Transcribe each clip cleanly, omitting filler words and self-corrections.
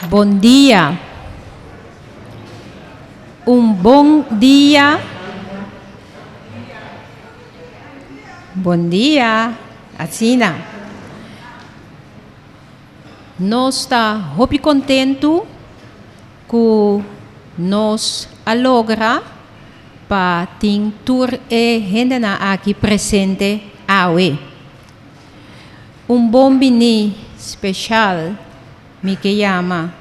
Bom dia. Bom dia. Bom dia. Assina. Nós está muito contento que nós alogra para ter tour e gente aqui presente hoje. Bom bini especial me que chama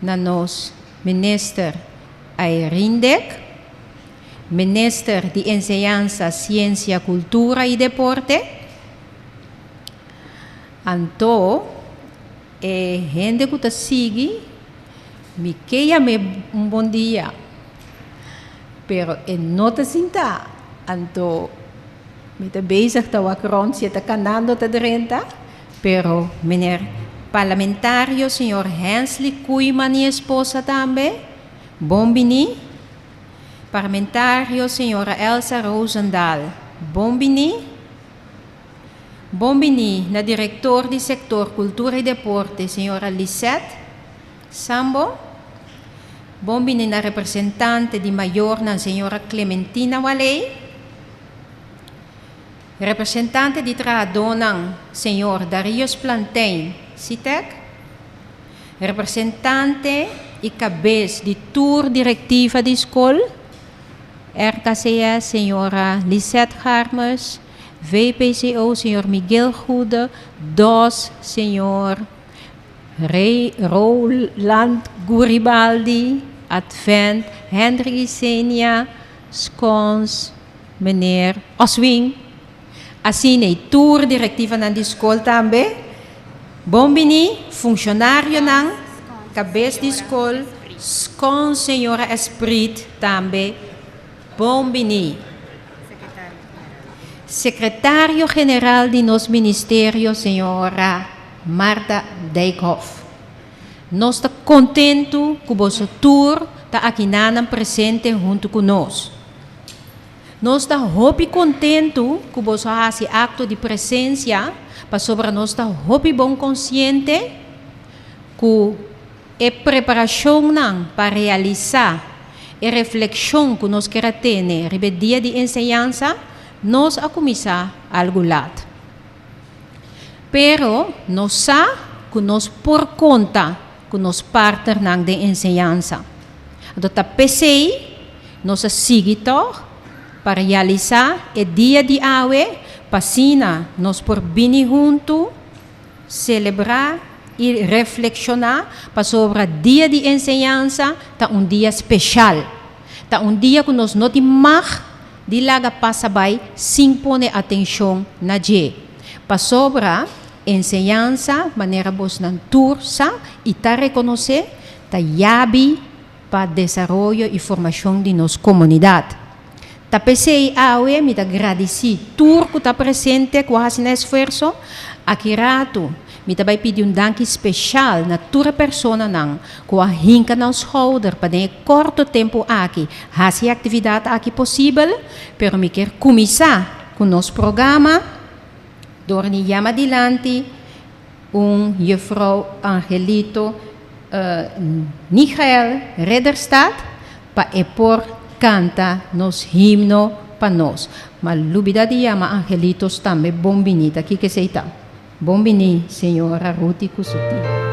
na nós minister Airindek, minister de Enseñanza, Ciência, Cultura e Deporte. Então, gente que está sigue, me que chama bom dia, pero não está sinta. Então, me está bezig tá o cron, se está canando tá drenta, pero meneer parlamentario, senhor Hensley Koeman e esposa também, bom bini. Parlamentario, senhora Elsa Rosendahl, bom bini. Bom bini na diretor do setor Cultura e Deporte, senhora Lisette Sambo. Bom bini na representante de maior na senhora Clementina Walei. Representante de Tradonang, senhor Darius Plantain, CITEC. Representante e cabeça de tour diretiva de escola, RKCA, senhora Lisette Harmes. VPCO, senhor Miguel Gude. DOS, senhor Roland Guribaldi. Advent, Hendrik Isenia. Scons, meneer Oswing. Assim, a tour diretiva na escola também. Bom bini, funcionário na cabeça de escola. Scons, senhora Esprit também. Bom bini. Secretário-Geral de nosso Ministério, senhora Marta Dijkhoff. Nós estamos contentes que o vosso tour está aqui presente junto conosco. Nós estamos muito contentes que você faça acto de presença, para sobre nós estamos muito bom consciente que a preparação para realizar a reflexão que nós queremos ter no dia de enseñança, nós a começar algo lado. Pero nós sabemos que nós por conta que nós parte de enseñança. Então, a PCI, nós seguimos para realizar o dia de hoje, para nós por vir juntos, celebrar e reflexionar sobre o dia de enseñança, tá dia especial. Tá dia que nós não temos de laga passa by sem pôr atenção na dia. Para sobre a enseñança, maneira vos nan tursa e tá reconhecer, tá yabi para desenvolvimento e formação de nossa comunidade. Tá pensei awe me tá agradeci turco tá presente quase nesse esforço aqui rato. Me também pedir dank especial na tua persona não, com a hinca nos holder para ter curto tempo aqui, fazer atividade aqui possível, pero me quer começar com nosso programa, door ni chama adiante, juffrouw Angelito Michael Redderstad, para por canta nos himno para nós. Mas lubida de chama Angelitos também bom bonita, aqui que sei tá. Bom bini, senhora Ruti Kusuti.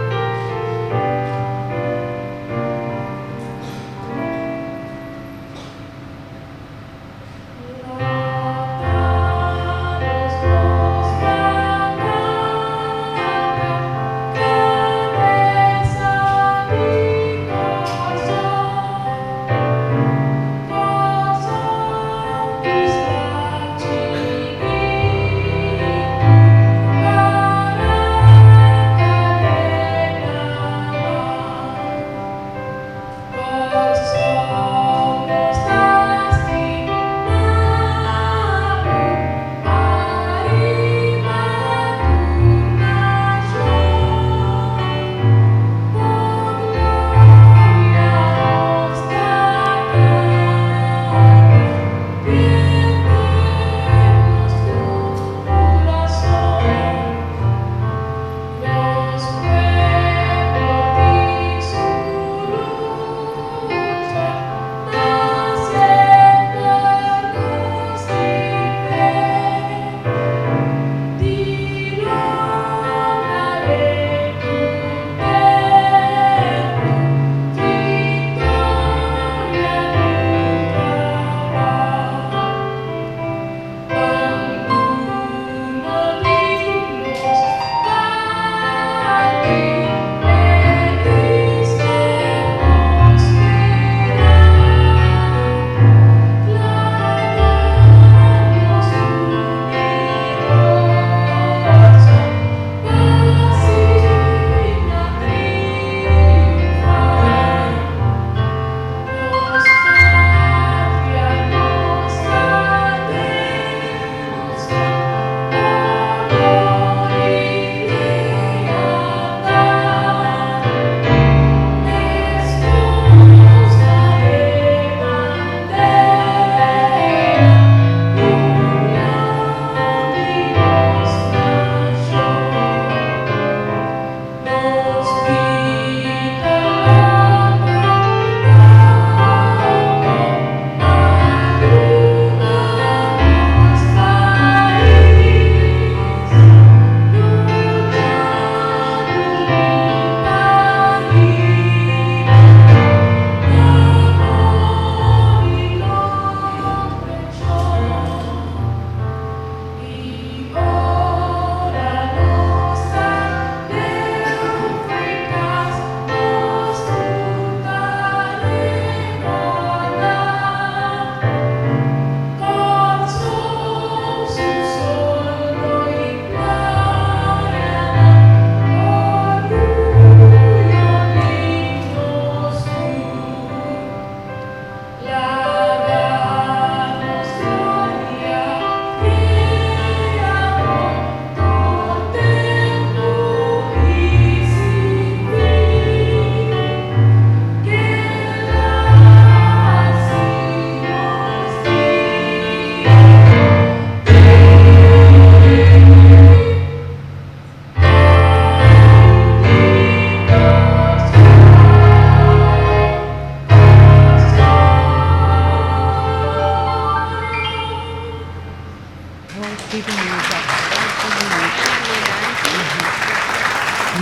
Que bonita.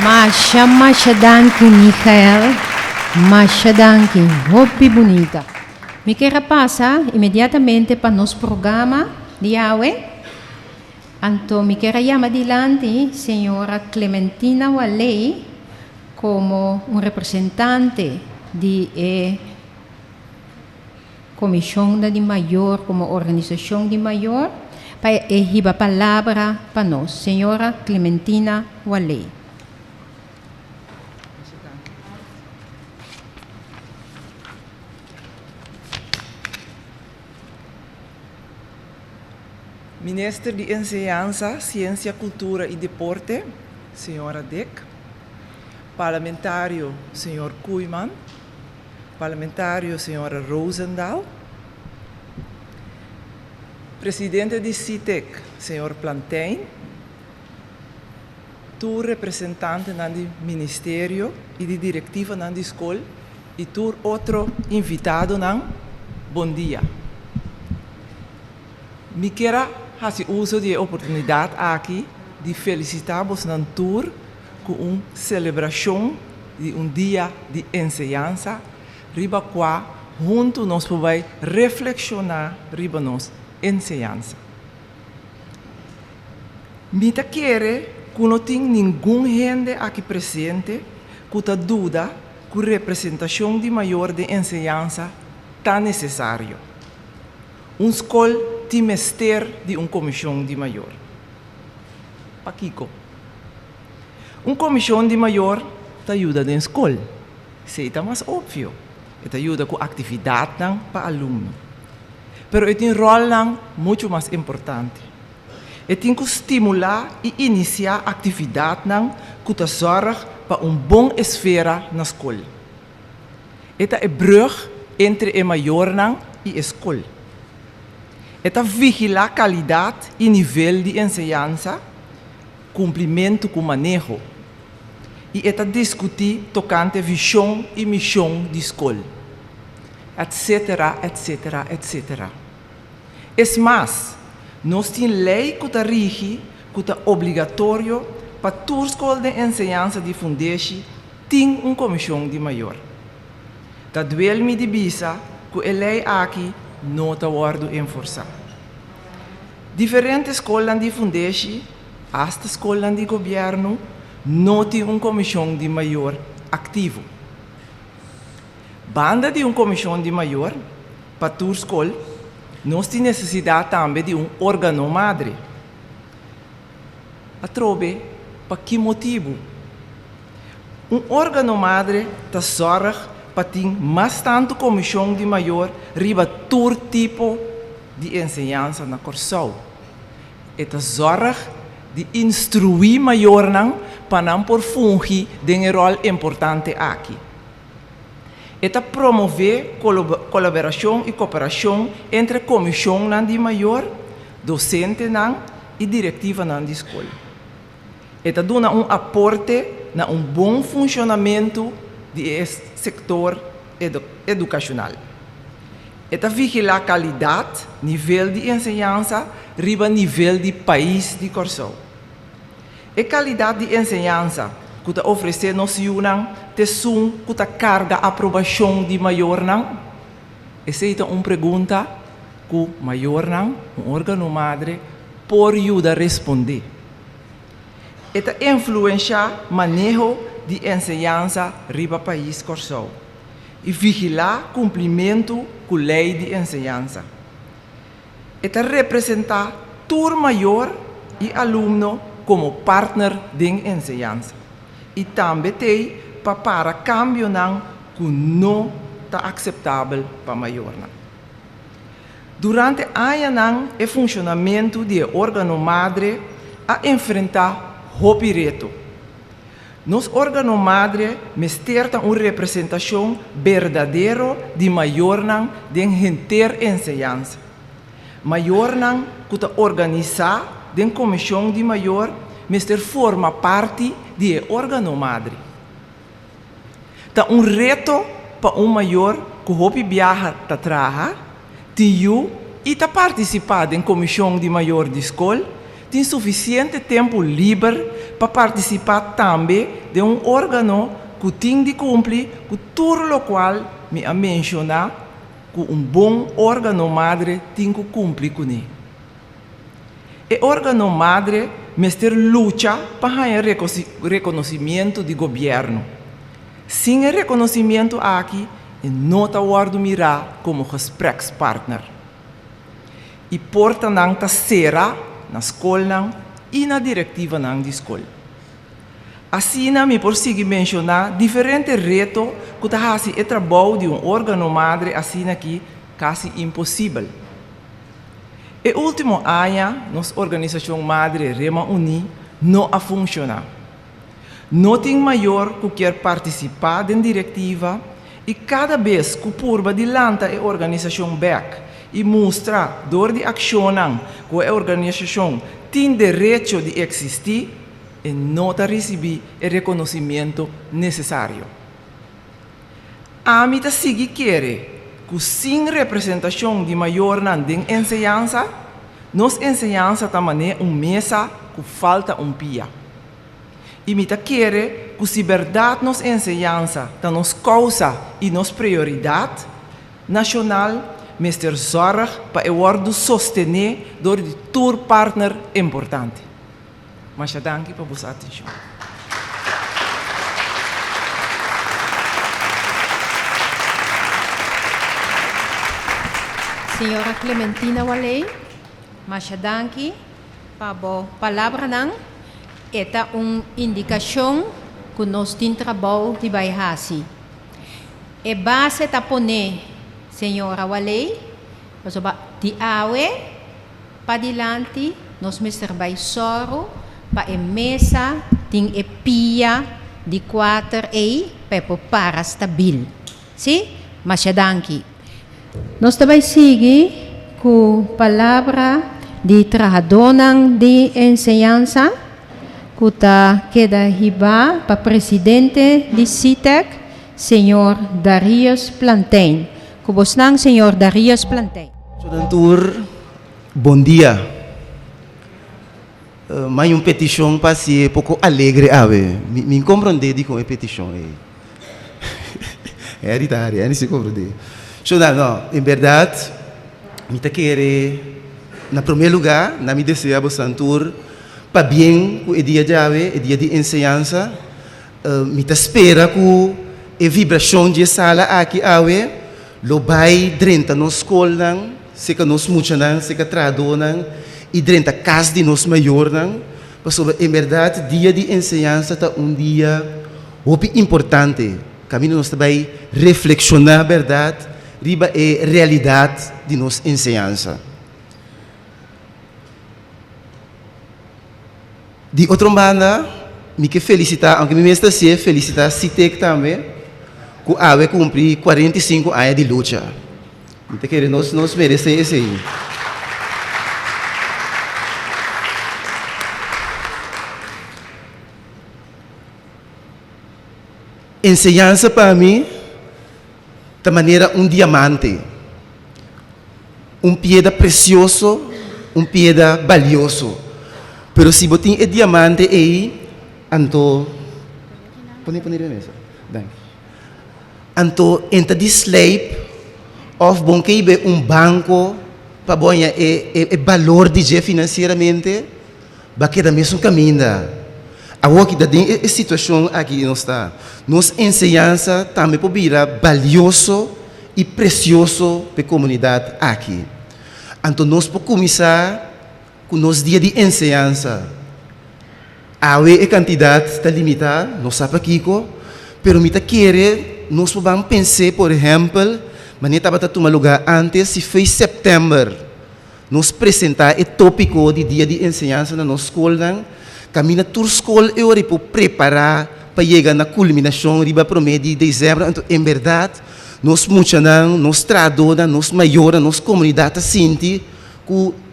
Masha danke, Michael. Masha danke. Hopi bonita. Me quero passar imediatamente para nosso programa de Yahweh. Então, me quero chamar adiante senhora Clementina Walei como representante de Comissão de Maior, como organização de maior, para erguer a palavra para nós. Senhora Clementina Walei. Ministro de Enseñanza, Ciência, Cultura e Deporte, senhora Dick. Parlamentário, senhor Koeman. Parlamentário, senhora Rosendahl. Presidente de CITEC, senhor Plantain. Tu representante do Ministério e de Diretiva da escola. E tu outro invitado, bom dia. Me quero fazer uso da oportunidade aqui de felicitar-vos na tour com uma celebração de dia de enseñanza, riba qua junto nós podemos reflexionar riba nossa enseñanza. Me quero que não tem nenhum gente aqui presente que está dúvida que a representação de maior de enseñanza está necessário. Escola tem mestre de comissão de maior. Paquico. Comissão de maior te ajuda na escola. Isso é mais óbvio. Te ajuda com atividade para aluno. Mas tem um rol muito mais importante. Tem que estimular e iniciar atividade que te zorg para boa esfera na escola. É a brug entre o maior e a escola. É vigilar a qualidade e nível de enseñanza, cumprimento com o manejo. E é discutir tocante a visão e missão da escola, etc, etc, etc. É mais, nós temos lei que rige, que é obrigatório para toda a escola de enseñanza de fundação tem uma comissão de maior. Da duel-me de bisa que a lei aqui não está sendo enforçada. Diferentes escolas de fundação, hasta escolas de governo, não tem uma comissão de maior ativo. Banda de uma comissão de maior, para toda a escola, nós temos necessidade também de um órgão madre. A trobe, para que motivo? Um órgão madre está zorg para ter mais tanto comissão de maior riba todo tipo de enseñanza na Corsau. Está zorg de instruir maior para não por fungir de um rol importante aqui. Está promover colaboração e cooperação entre a comissão de maior, docente e diretiva da escola. Está dando um aporte na bom funcionamento do setor educacional. Está vigilar a qualidade, nível de enseñanza, riba nível de país de Corsau. A qualidade de enseñanza que está oferecendo nos unam, te sum que está carga a aprovação de maior essa é uma pergunta que o maior órgão madre, por ajudar a responder. Está influenciar manejo de enseñanza riba país Corsau e vigilar cumprimento com a lei de enseñanza. Está representar todo maior e aluno como partner de enseñanza. E também tem para cambio que não está aceitável para maior. Durante anos o funcionamento do órgão madre a enfrentar o reto. Nos órgão madre mesterta uma representação verdadeira de maior de inter enseñanza. Maior que está organizar de comissão de maior mester forma parte do órgão madre. Tá reto para maior que o viaja ta traha, tiu e está participando em comissão de maior de escola, tem suficiente tempo livre para participar também de um órgão que tem de cumprir com tudo o qual me a mencionar que um bom órgão madre tem que cumprir com ele. O órgão madre mestre luta para o reconhecimento do governo. Sem o reconhecimento aqui, não está guardo mirar como gesprekspartner. E porta não está será na escola e na diretiva da escola. Assim, me consigo mencionar diferentes retos que fazem o trabalho de um órgão madre assim aqui quase impossível. O último ano, nossa organização madre Rema Uni não a funciona. Não tem maior que quer participar da diretiva e cada vez que purba dilanta a organização back e mostra door de ação que a organização tem direito de existir e não receber o reconhecimento necessário. A mim sigue querer que sem representação de maior na enseñanza, nos enseñanza também mesa que falta pia. E me querer que se verdade nos enseñanza, ta nos causa e nos prioridade nacional, mestre zorg para o ordo sostener door de tour partner importante. Mas já danke para vossa atenção. Senhora Clementina Walei, mas danke para a palavra não. Esta indicação que nós temos trabalho de bairrasi. E base ta pone, senhora Walei, de awe para dilante, nós mestre vai soro para a mesa tem e pia de 4 para stabil. Sim? Mas danke. Nós também seguimos com a palavra de trajadora de enseñanza, que queda riba para presidente de CITEC, senhor Darius Plantain. Kubosnang, senhor Darius Plantain. Senhor, bom dia. Mas uma petição para ser pouco alegre, me compreende com a petição. É hereditária, não se compreende. Não, em verdade, me querer, na primeiro lugar, na me desejar o Santur, para bem o dia de ave, o dia de enseñanza, me espera que a vibração de sala aqui ave, lo vai drenta nos escola, se que nos muchanan, se que tradonan, e drenta casa de nos maiornan, mas em verdade, dia de enseñanza é dia muito importante. Caminho nós também reflexionar a verdade, riba a realidade de nossa enseñanza. De outra maneira, me que felicitar, aunque me mestre se felicitar a CITEC também, que a cumprir 45 anos de luta. Então, que nós merecemos isso aí. Enseñanza para mim, de maneira diamante, piedra precioso, piedra valioso. Pero se botin diamante aí, anto, põe na mesa, anto entra de slave, of bom que ibe banco para bonha valor de je financeiramente, vai quedar mesmo caminho. Agora que tem a situação aqui não está, nossa enseñanza também pode virar valioso e precioso para a comunidade aqui. Então nós podemos começar com nosso dia de enseñanza. A quantidade está limitada, não sabe aqui, pero me querer nós podemos pensar, por exemplo, mas nem estava tomando lugar antes, se foi setembro, nós apresentar o tópico de dia de enseñanza na nossa escola. Caminha toda a escola e para preparar para chegar na culminação riba para o mês de dezembro. Então, em verdade, nós muchanan, nós tradona, nós maiora, nós comunidade sente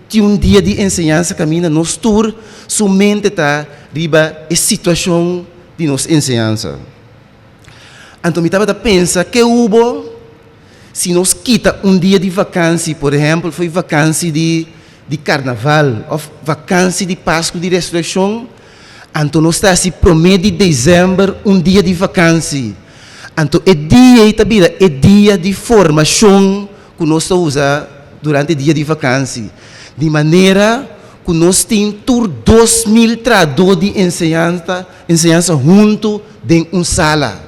que dia de enseñanza caminha nós tour somente tá riba a situação de nossa enseñanza. Então, me estava a pensar que houve se nós quita um dia de vacância, por exemplo, foi vacância de carnaval, ou vacância de Páscoa de Ressurreição, então nós está assim, prometo de dezembro, um dia de vacância. Então, é dia de formação que nós usamos durante o dia de vacância. De maneira que nós temos 2.000 tradutores de ensinança junto em uma sala.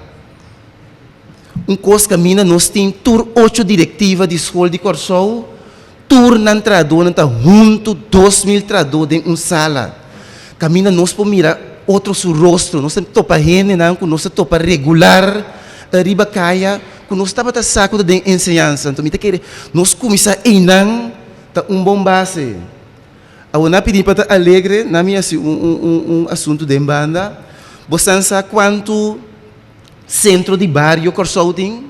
Coisa caminha, nós temos 8 diretivas de escola de Corsol, não traduz, junto 2.000 tradutores em uma sala. Caminha, nós podemos mirar outro seu rosto, nós topa gente, nós topa regular, riba caia, que nós estava a saco de ensinança. Então, nós começamos a bom base. Eu não pedi para alegre, na minha assunto de banda. Você sabe quanto centro de bairro Corsol tem?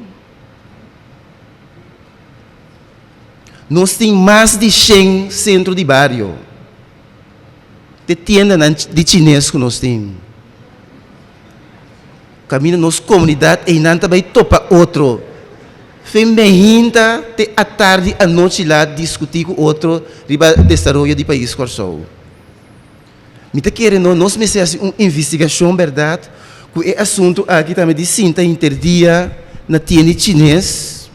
Nós temos mais de 100 centros de bairro. De tienda de chinês que nós temos. Caminho nossa comunidade e não também topa outro. Feminina, à tarde, à noite lá, discutir com outro riba desenvolvimento do país Corsol. Me está querendo, nós me fazemos uma investigação, verdade, que é assunto aqui também de cinta interdia na tienda chinês,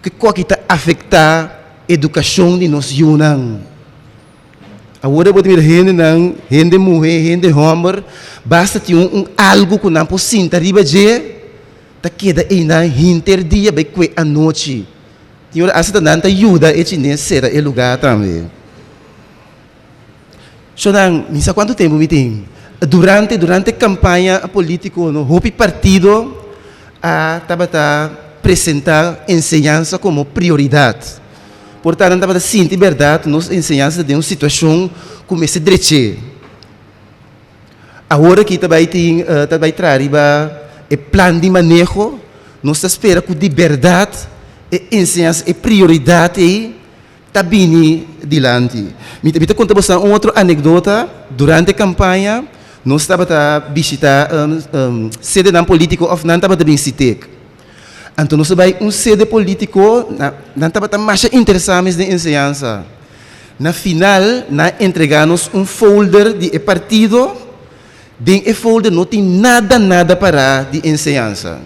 que está afetar a educação de nós Yunnan. Agora pode ver gente mulher, gente homem, basta ter algo que não pode sentar riba de tá queda aí na interdia bem que a noite. Tinha essa tanta ajuda e chinês será o lugar também. So não sabe quanto tempo me tem? Durante a campanha política, o partido estava a apresentar ensinança como prioridade. Portanto, estava a sentir verdade, nossa ensinança de uma situação como esse direito. Agora que também trazer o plano de manejo, nós esperamos que de verdade a ensinança é prioridade e está bem adiante. Me conta você uma outra anedota. Durante a campanha, nós estávamos a visitar sede político ou não estava a visitar. Então, nós vai sede político, não estava mais interessado em ensinança. Na final, nós entregamos folder de partido, bem, folder não tem nada para de ensinança.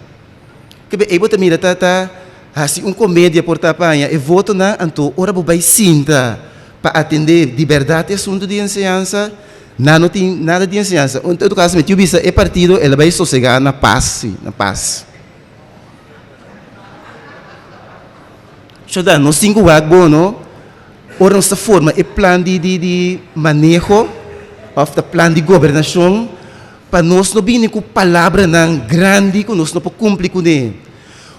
Que bem, eu vou mirar, assim, comédia por tapanha, e voto na, então, ora vai sinta para atender de verdade assunto de ensinança, não tem nada de ensinança. Em todo caso, eu visa, partido, ela vai sossegar na paz. Nos 5 anos, não? Ora, nossa forma é plano de manejo, ou plano de governação, para nós não vir com palavras grande que nós não podemos cumprir com ele.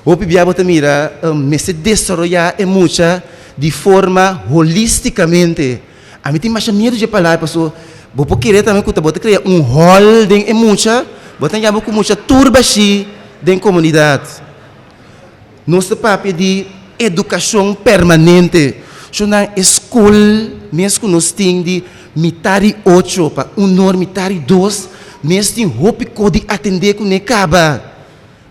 O pibiabo também se desenvolver muita de forma holisticamente. A mim tem mais medo de palavras, pessoal. Vou querer também que você criar hall de muita, você tem com muita turba da comunidade. Nosso papel de educação permanente. Na escola, mesmo que nós temos de metade 8 para metade 2, mesmo tem roupa de atender com necaba.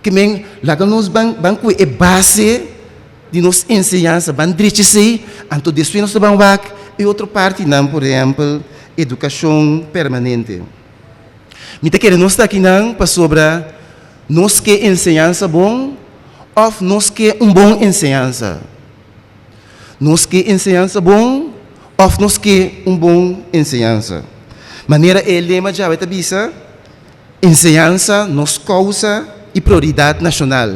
Que men lá nós banco é base de nossa ensinança, bandriche anto depois nós vamos e outra parte não, por exemplo, educação permanente. Me tá querendo nós aqui não para sobre nós que ensinança bom ou nós que bom ensinança. Nós que ensinança bom ou nós que bom ensinança. Maneira é lema já vai tabisa ensinança nos causa e prioridade nacional.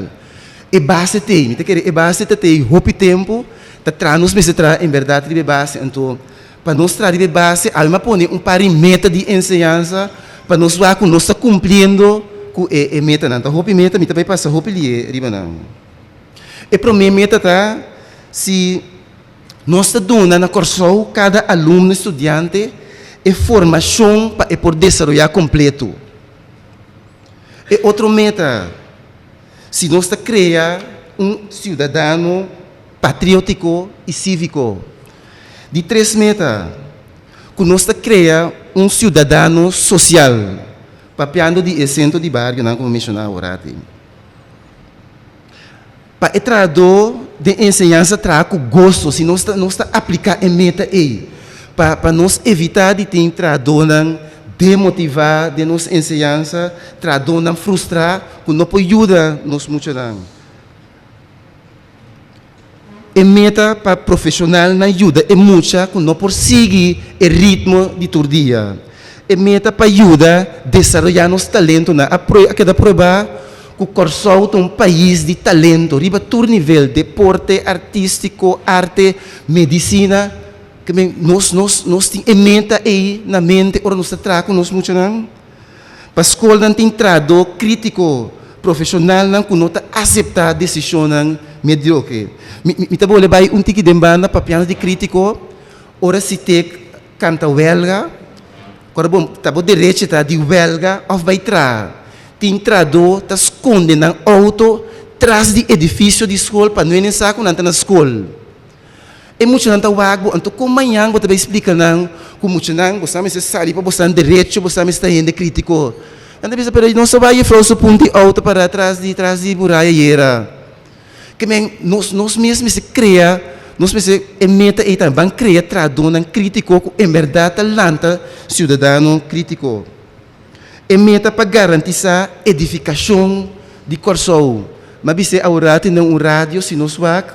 E base tem, roupa tempo, nos meses em verdade de base, então para nós trazer de base, alma põe parimento de ensinança para nós lá com nós cumprindo com a meta não, então roupa meta, me também passa roupa ali, riba não. E para mim meta tá se nós dando na Corsol cada aluno estudante é formação para por desenvolver completo. E outra meta, se nós criar cidadão patriótico e cívico. De 3 metas, que nós criar cidadão social, papiando de centro de bairro, não como mencionar agora. para o trado de ensinança traga com gosto, se nós está aplicar em meta aí, para nós evitar de ter tradução demotivar de nossa ensinança, tradução frustrar, que não pode ajudar nos muito não. E meta para profissional na ajuda é muita, que não pode seguir o ritmo de todo dia. E meta para ajuda a desenvolver nosso talento na a cada prova que o Corsol é um país de talento, riba todo nível, deporte, artístico, arte, medicina, que nós temos meta aí na mente, ora nós trago nós muito não. Para a escola não tem trado crítico, profissional não que não aceitar decisão não mediocre. Me tá bom levar um tique de banda para piano de crítico, ora se te canta belga, agora bom tá bom direito tá de belga ou vai tra. Tem trado tá esconde na auto atrás de edifício de escola para não ir saco não tá na escola. É muito não tá wago, então como amanhã vou te explicar não, como muito não, você sabe se sai para você direito, você sabe está indo crítico. Então pensa para não só vai fazer o ponto auto para trás de muralha era. Que nós mesmos se cria, nós mesmos emita e também cria tradução crítico em verdade talanta cidadão crítico. Emita para garantir a edificação de Corsol. Mas se agora tem um rádio se nós vak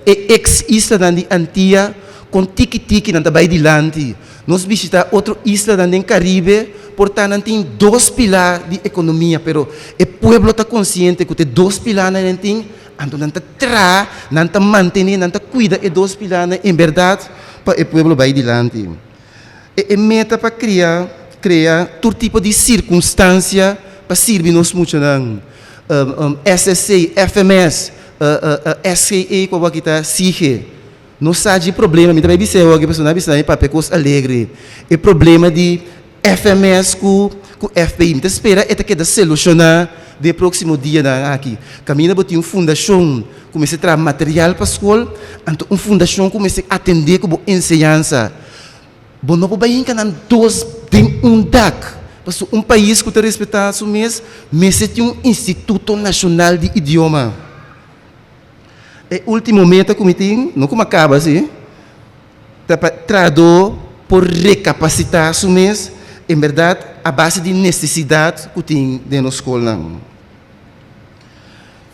ex-isla de Antia com tiki-tiki na tabay dilante. Nós visita outra isla no Caribe, portanto tem dois pilares de economia, pero o pueblo está consciente que tem dois pilares não tem, então não tra, não mantém, não cuida e dois pilares em verdade para o pueblo vai dilante. E meta para criar todo tipo de circunstância para servir nos muito não. SSC, FMS, SCA como kita sige não sabe problema me também disse que a pessoa não disse para pecos alegre o problema de FMS com FPI então espera até que da solucionar de próximo dia na aqui caminha botar uma fundação comece a trazer material para a escola então uma fundação comece a atender como ensinança bom não pode ir canal dois tem DAC porque um país que tem respeitar o mês tem um Instituto Nacional de Idioma. O último meta que tem, não como acaba assim, traduz por recapacitar o mês, em verdade, a base de necessidade que tem dentro da escola.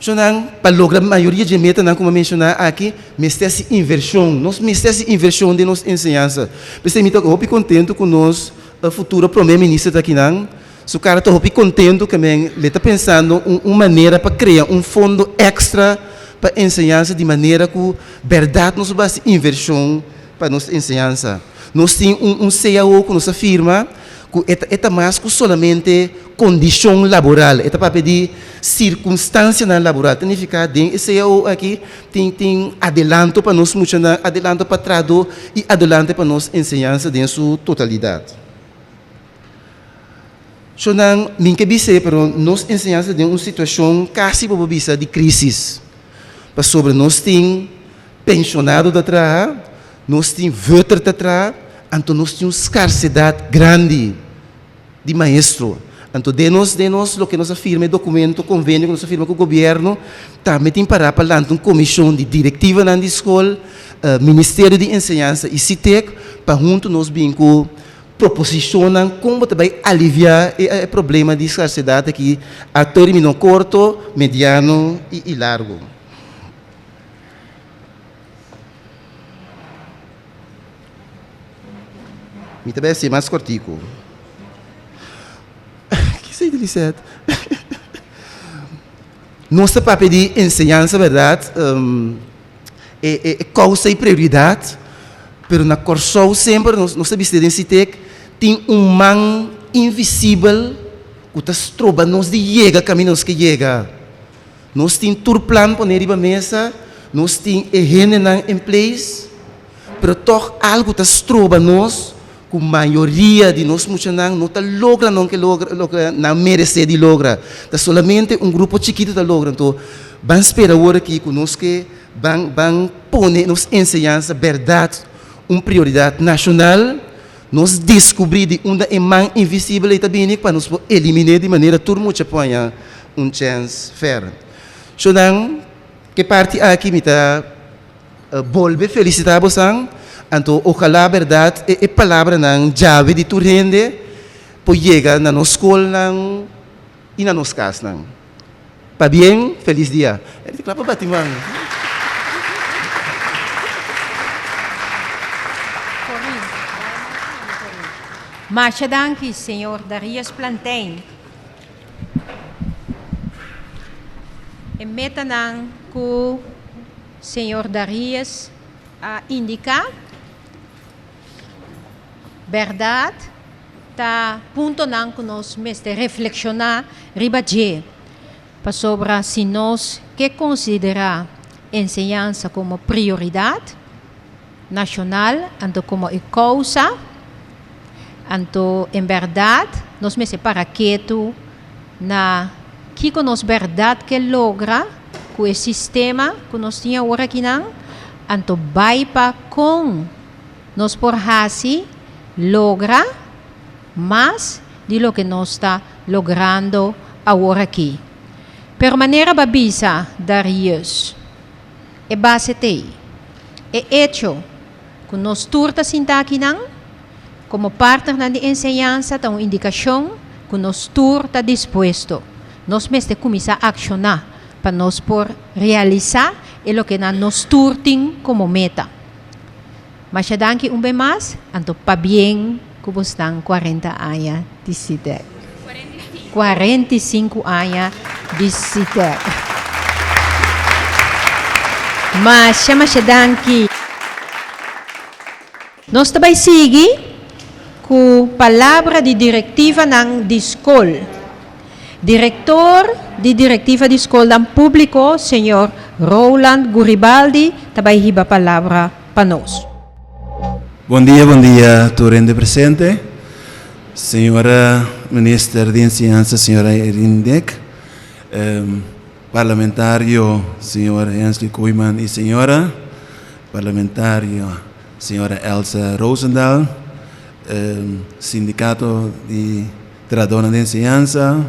Então, para lograr a maioria de metas, como mencionar aqui, mestre inversão, nós mestre inversão de nossa ensinança. Porque eu estou muito contente com nós, o futuro primeiro-ministro daqui, não? Se o cara está muito contente também, ele está pensando uma maneira para criar um fundo extra para ensinança de maneira que verdade nós vamos inversão para nossa ensinança. Nós temos um CAO que nos afirma que é mais que solamente condição laboral, é para pedir circunstância laboral. Significa que esse CAO aqui tem adelanto para nós, adelanto para traduzir e adelanto para nossa ensinança em sua totalidade. So nang minke bise pero nos ensinança de uma situação quase bobisa de crise. Para sobre nós tem pensionado da trás, nós tem voter da trás, então nós tem uma escassidade grande de maestro. Então de nós o que nós afirma documento, convênio que nós afirma com o governo, também tem para lá uma comissão de diretiva na escola, Ministério de Ensinança e CITEC, para junto nós com proposicionam como também aliviar o problema de escassidade aqui a término curto, mediano e largo. Me também ser mais cortico. Que sei de certo. Nossa papel de ensinança, verdade, é causa e prioridade, mas na Corsol sempre nós sabemos que tem mão invisível que está trova nós de chega caminhos que chega. Nós tem tur plan para neriba mesa, nós tem higiene em place, mas toch algo está trova nós que a maioria de nós muchanan não está logra não que logra não merece de logra. Está solamente grupo chiquito está logra. Então, vamos esperar agora aqui conosco que vão pôr nos ensinança verdade uma prioridade nacional, nós descobrir de onde é mão invisível e também para nos eliminar de maneira turma que ponha chance fair. So dan, que parte aqui me tá volve felicitar você, então ojalá verdade é palavra não chave de tu rende, por chegar na nossa escola não e na nossa casa não. Para bem, feliz dia. Ele clapa batimang. Marcha danke, Senhor Darius Plantain. E meta nang ku Senhor Darius indica verdade ta punto nang que nós mestre reflexionar ribaje para sobre se nós que considerar enseñanza como prioridade nacional, anto como causa. Então, em verdade, nós me separa quieto na que nós verdade que logra com o sistema que nós tinha agora aqui não, então vai para com nós por hasi logra mais de lo que nós está logrando agora aqui. Per maneira babisa Darius e base tei e hecho que nós turta sinta aqui não como parte da enseñanza, da indicação que nós está disposto. Nós mesmo começar a accionar para nós por realizar o que nós tem como meta. Mas já danke bem mais, então para bem que você estão 40 anos de cidade. 45 anos de cidade. Mas já danke. Nós também seguimos com palavra de diretiva ng escola. Diretor de diretiva de escola público, Senhor Roland Guribaldi, também hiba palavra para nós. Bom dia, turende presente. Senhora Ministra de Enseñanza, senhora Erindek, parlamentário, senhora Ensley Koeman e senhora, parlamentário, senhora Elsa Rosendahl, sindicato de Tradona de Enseñanza,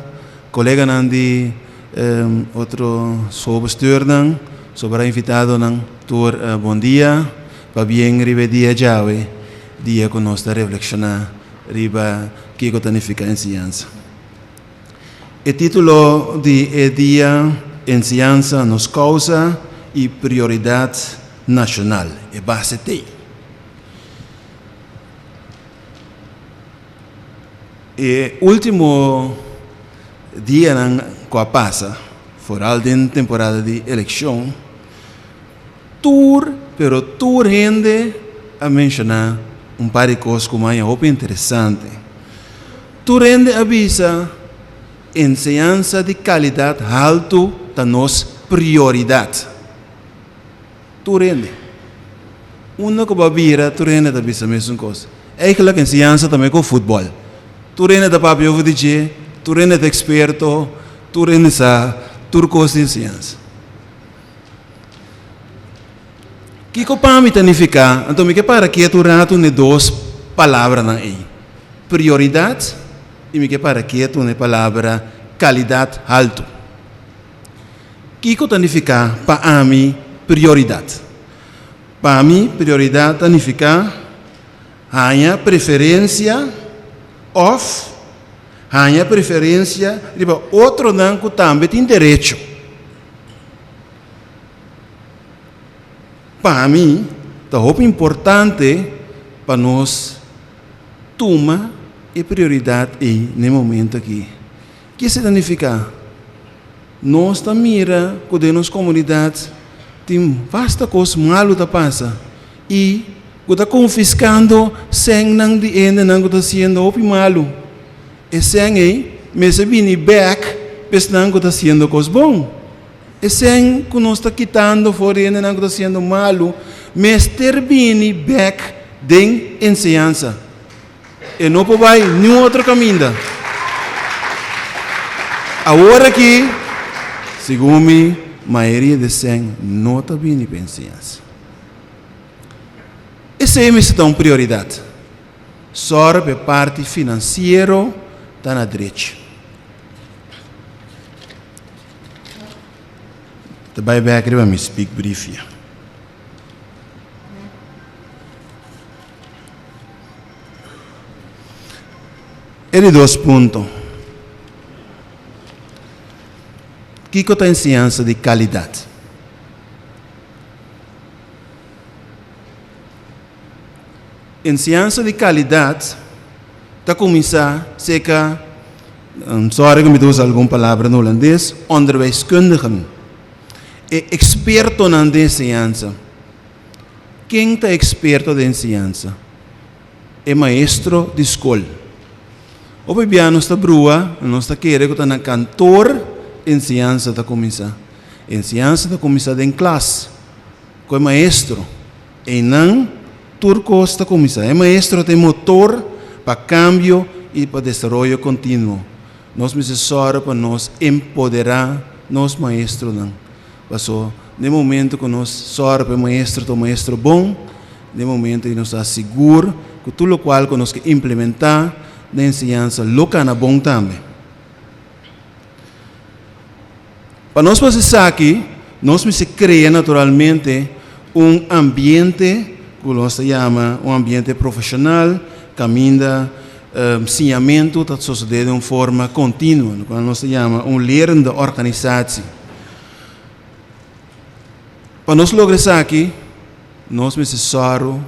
colega de outro sobrebestuur, sobre invitado tour bom dia, para bem ribe dia jawe, dia que nós reflexionar riba que significa enseñanza. O título de dia enseñanza nos causa e prioridade nacional, é base tei. E último dia que passa, fora da temporada de eleição, pero rende a mencionar par de coisas que é muito interessante. Rende avisa enseñanza de qualidade alta da nossa prioridade. Rende. Uma que babira, rende avisa a mesma coisa. Eigenlijk enseñanza também com futebol. Tu rende da papi ovo DJ, tu rende da experto, tu rende sa turcos de enseñanza. Kiko pami tanifica, então me que para que tu rato ne duas palavras na aí. Prioridade e me que para que tu ne palavra qualidade alto. Kiko tanifica pa ami prioridade. Pa ami prioridade tanifica hanya preferência of hanya preferência riba outro não que também tem direito. Para mim, é muito importante para nós tomar a prioridade aí no momento aqui. O que significa? Nós também mira que de nossa comunidade tem vasta coisa malo que passa e que está confiscando sem não de ende não que está sendo opi malo. E sem aí, mas vini back, mas não que está sendo coisa bom. E sem que nós está quitando fora ende não que está sendo malo, mas termini back de enseñanza. E não pode vai nenhum outro caminho. Agora aqui, segundo a maioria de sem não está vindo para enseñanza. Essa é uma prioridade. Só a parte financeira está na direita. Daarbij werken we met speak briefje. Ele 2 pontos. Kiko tem ciência de qualidade. Em ciência de qualidade, está começar seca, sorry que me usa alguma palavra no holandês, onderwijskundigen. É experto na ciência. Quem está experto em ciência? É maestro de escola. O bibiano está brua, nós está querendo que está na cantor em ciência está começar. Em ciência está começar em classe. Com maestro. E não turco está começar. É maestro tem motor para câmbio e para desenvolvimento contínuo. Nós precisamos para nós empoderar nós maestro não. Passou no momento que nós sorte para maestro bom, no momento que nós está seguro que tudo o qual que nós que implementar na ensinança local na bom também. Para nós processar aqui, nós precisamos criar naturalmente ambiente que nós chama ambiente profissional, caminho ensinamento que sucede de forma contínua, que nós chama lerende organização. Para nós lograr isso aqui, nós precisamos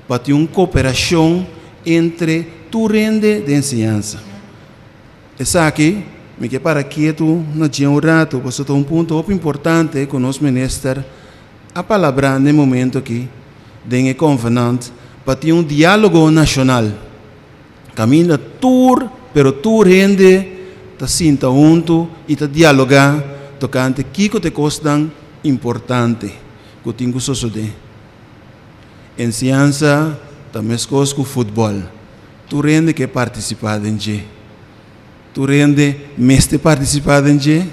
para ter uma cooperação entre tu rende de ensinança. Isso aqui, me que para quieto, não tinha rato, porque é ponto importante que nós ministros a palavra no momento aqui, de convenante, para ter diálogo nacional. Caminha tur, pero tu rende, ta sinta junto e ta dialogar, tocante que te costam importante, que tem que suceder. Em ciência, também é coisa com futebol. Tu rende que participar em G. Tu rende mestre participar em G,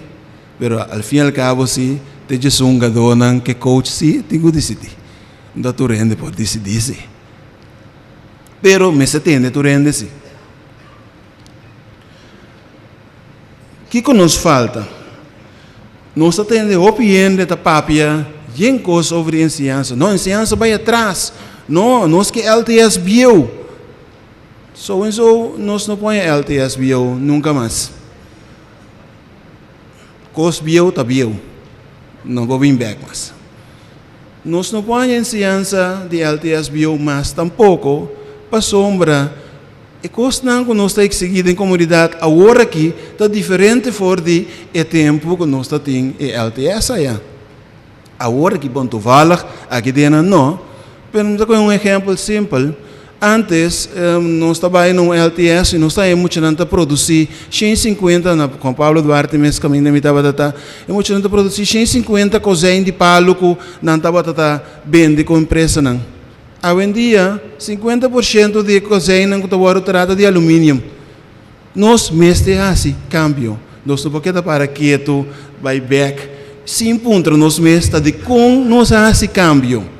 pero al fim e al cabo se te diz jogador que coach se tem que decidir. Então tu rende pode decidir se. Pero me se tende tu rende se. Que nos falta? Nós temos opinião da papia, em coisa sobre a ciência. Não, a ciência vai atrás. Não, nós que LTS bio. Nós não põe LTS bio nunca mais. Cos bio tá bio. Não vou vir back mais. Nós não põe em ciência de LTS bio mais tampouco para sombra. E coisa não que nós temos seguido em comunidade agora aqui está diferente for de tempo que nós temos em LTS aí. Agora que bom tu fala aqui dentro não. Mas um exemplo simples. Antes, nós estávamos no LTS e nós estávamos muito a produzir 150, com Paulo Duarte mesmo caminho me estava a muito a produzir 150 cozinhas de palo que não estava a vender com empresa não. Hoje em dia, 50% de cozinha que estava trata de alumínio. Nós mestre assim, cambio. Nós não podemos para quieto, vai back. Sim, ponto, nós mestre de com nós assim cambio.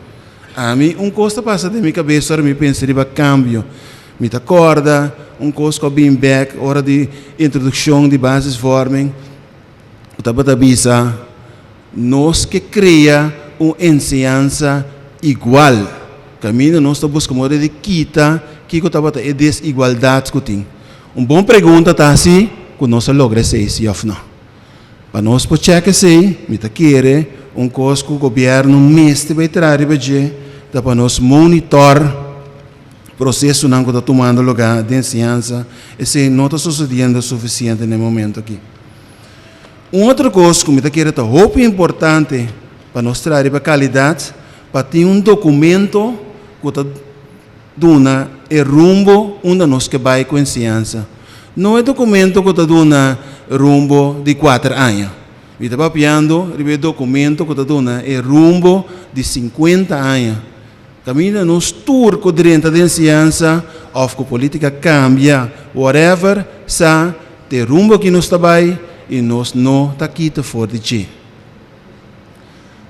A mim, coisa passa de minha cabeça, me pensa de cambio. Me acorda, coisa que bem back, hora de introdução de bases forming. O tabatabisa, nós que cria uma ensinança igual. Caminho, nós estamos buscando de quita, que o tabata é desigualdade que tem. Boa pergunta está assim, que nós logramos isso ou não. Para nós poder checar se, me querer, coisa que o governo mestre vai trazer para nós monitor o processo que está tomando lugar de ciência e se não está sucedendo o suficiente no momento aqui. Outra coisa que me querer é muito importante para nós trazer para qualidade, para ter documento que está dando o rumbo onde nós que vai com a ciência. Não é documento que está dando rumbo de 4 anos. Me está papiando, o documento que está dando o rumbo de 50 anos. Caminha nos turco dentro da ciência, ou que a política cambia, whatever, sa te rumbo que nós trabalhamos e nós não está aqui fora de ti.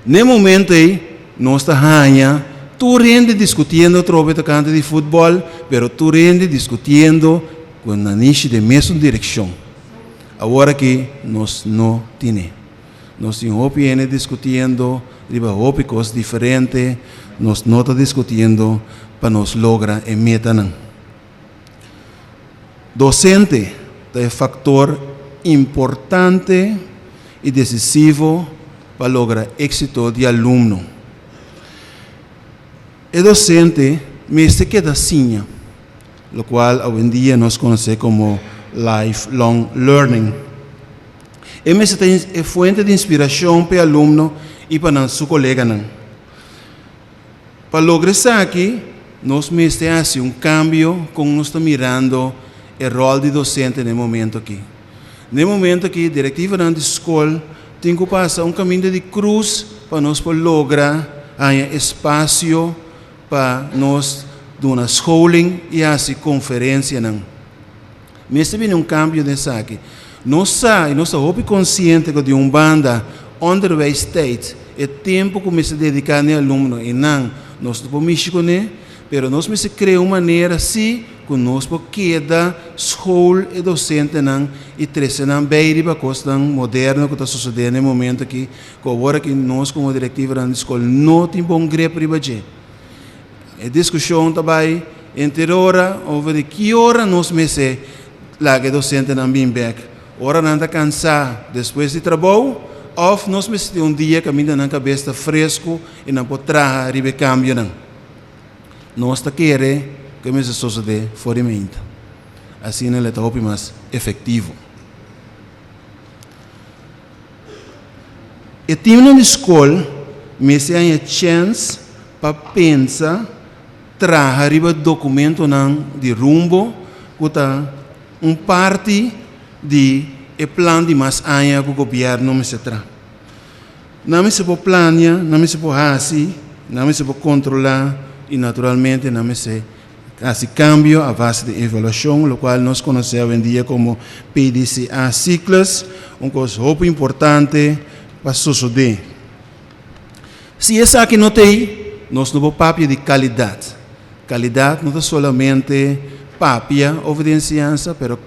No momento aí, nós está ganhando, tu rende discutindo trobe tocante de futebol, pero tu rende discutindo com a niche de mesma direção. Agora que nós não temos. Nós viene discutindo, cosas diferentes, nós não está discutindo para nos lograr a meta. Docente é fator importante e decisivo para lograr êxito de aluno. O docente me se queda assim, o qual hoje em dia nós conhecemos como lifelong learning. Essa é fonte de inspiração para o aluno e para seu colega. Para lograr isso aqui, nós temos que cambio como nós estamos mirando o rol de docente no momento aqui. No momento aqui, a diretiva da escola tem que passar caminho de cruz para nós lograr espaço para nós dar uma schooling e assim conferência. Mas tem cambio nisso aqui. Nós somos conscientes de uma banda underway state, é tempo que se dedicar ao aluno e não nós não podemos mas nós temos que criar uma maneira assim que nós podemos quedar escola e docente e trazer bem para a coisa moderna que está sucedendo no momento aqui, que agora que nós como diretiva da escola não temos bom grep para isso. A discussão também entre hora over que hora nós mesmos lá que docente não bem back. Ora não está cansado depois de trabalho, ou nós precisamos dia que na cabeça fresco e não pode trazer e cambio. Nós está querendo que me suceda fora de mente. Assim ele está mais efetivo. E time na escola me se há chance para pensar trazer documento de rumbo que está parte de plano de mais anos que o governo me se traz. Não se pode planear, não se pode fazer, não se pode controlar e naturalmente não se faz cambio a base de avaliação, o qual nós conhecemos hoje em dia como PDCA ciclos, uma coisa muito importante para suceder. Se essa aqui não tem, nós não temos papel de qualidade. Qualidade não é somente papel, evidenciança, mas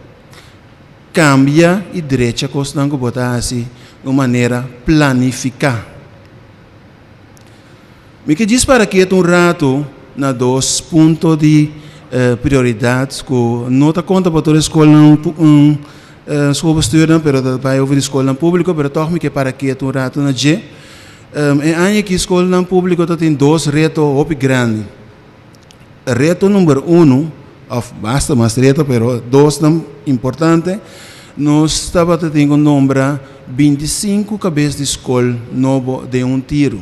cambia e direita coisa que botar assim de maneira planificar. Me que diz para que rato na 2 pontos de prioridades que não está conta para toda a escola escola estuda, mas vai ouvir escola pública, mas toch me que para que rato na G. E aí que escola pública tem 2 retos muito grandes. Reto número 1 basta mais reto, pero 2 importante. Nós estava tendo número 25 cabeças de escola novo de tiro.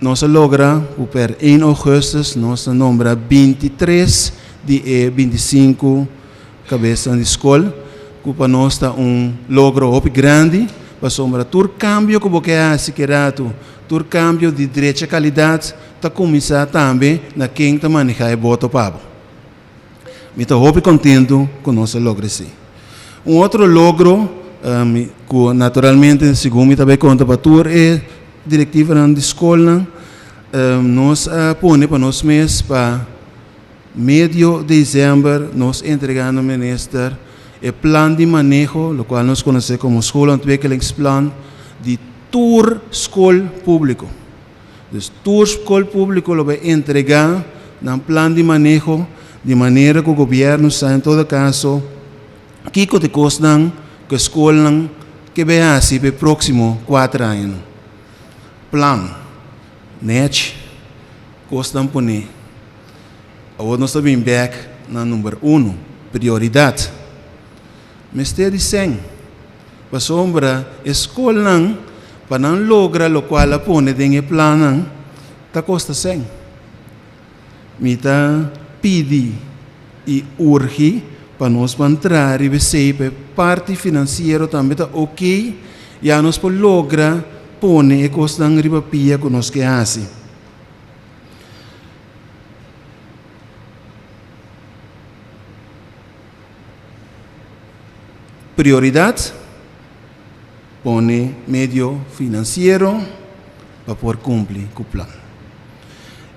Nós logra per 1 agosto nós número 23 de 25 cabeças de escola, que para nós está logro muito grande, para sombra tur cambio que você acha que tur cambio de direita qualidade, está começar também na quem está manejando o voto pabo. Me estou muito contente com nosso logro assim. Outro logro, que naturalmente, segundo me também conta para tu, é diretiva da escola, nós põe para nós mesmos, para meio de dezembro, nós entregamos ao ministro o plano de manejo, o qual nós conhecemos como Schoolontwikkelingsplan, de tour escola público. Então, tour escola público lo vai entregar no plano de manejo, de maneira que o governo está, em todo caso, que te costam que a escola que vai assim para o próximo 4 anos. Plano, net, costam por aí. Agora nós estamos back na número 1, prioridade. Mas está dizendo, para sombra, a escola para não lograr o qual a põe em plano, está custa 100. Me está pedir e urge para nós entrar e ver para parte financeira também está ok, já nós podemos lograr pôr a coisa em ribapia que nós queremos. Prioridade, põe meio financeiro para poder cumprir com o plano.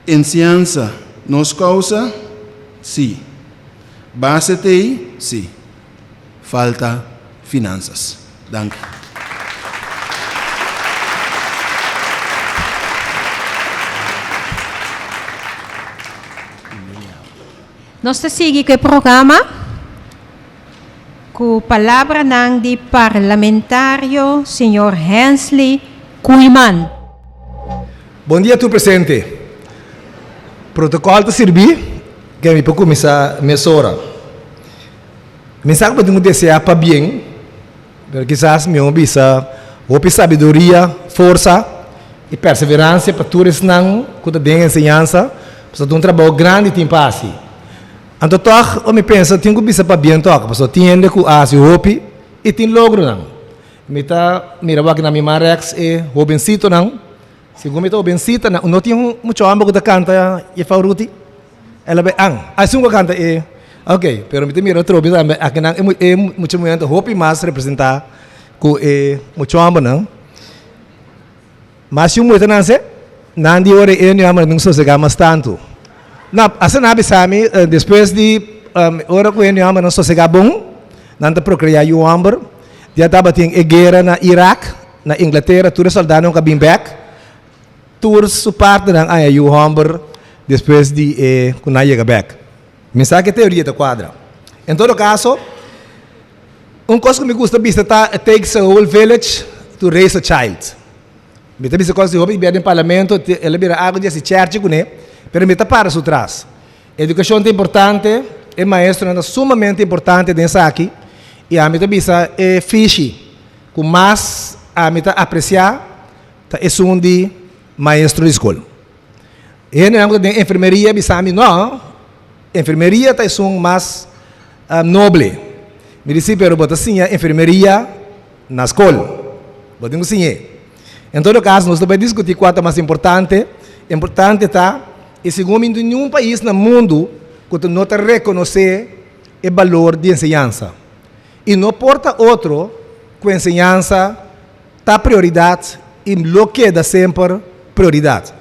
Ensinança, nos causa, sim. Base TI, sim. Falta finanças. Danke. Nós seguimos com o programa com a palavra do parlamentário senhor Hensley Kuiman. Bom dia, tu presente. Protocolo de servir, que me pode começar a mesura. Mensagem para desejar para bem, porque quizás me obisa, ou sabedoria, força e perseverança para todos não, quando tem ensinança, para um trabalho grande e tem passe. Então, eu me penso, tenho que pensar para bem, porque tenho que fazer o hopi e tem logro não. Mira, aqui na minha Marex é o bencito não. Se eu me estou bencito não tenho muito amor que canta e faruti. Ela vai assim que canta é ok, pero me mira outro vez aqui não é muito muito hopi mais representar com é muito amor não. Mas se eu muito não sei, não de hora é nem amor não sou chegar mais tanto. Não, assim não sabe depois de hora que eu não sou chegar bom, não te procriar o amor. Dia estava tem guerra na Iraque, na Inglaterra, todos os soldados não cabem back. Todos su parte ng o hamber depois de quando chega back. Mensagem é teoria da quadra. Em todo caso, coisa que me gusta vista tá it takes a whole village to raise a child. Me tá vista coisa de hobby no parlamento, ela vira água de church com né, pero me tá para su trás. Educação é importante, é maestro é sumamente importante nessa aqui. E a mim tá vista é fishy, com mais a mim tá apreciar, tá é de maestro de escola. E não é enfermeria, bisami não. Enfermeria é mais nobre. Me disse, pero bota sim a enfermeria na escola. Bota sim. Em todo caso, nós vamos discutir qual é mais importante. Importante tá, e segundo nenhum país no mundo que não te reconhecer o valor de ensinança. E não importa outro que a ensinança tá prioridade e lo que dá sempre prioridade.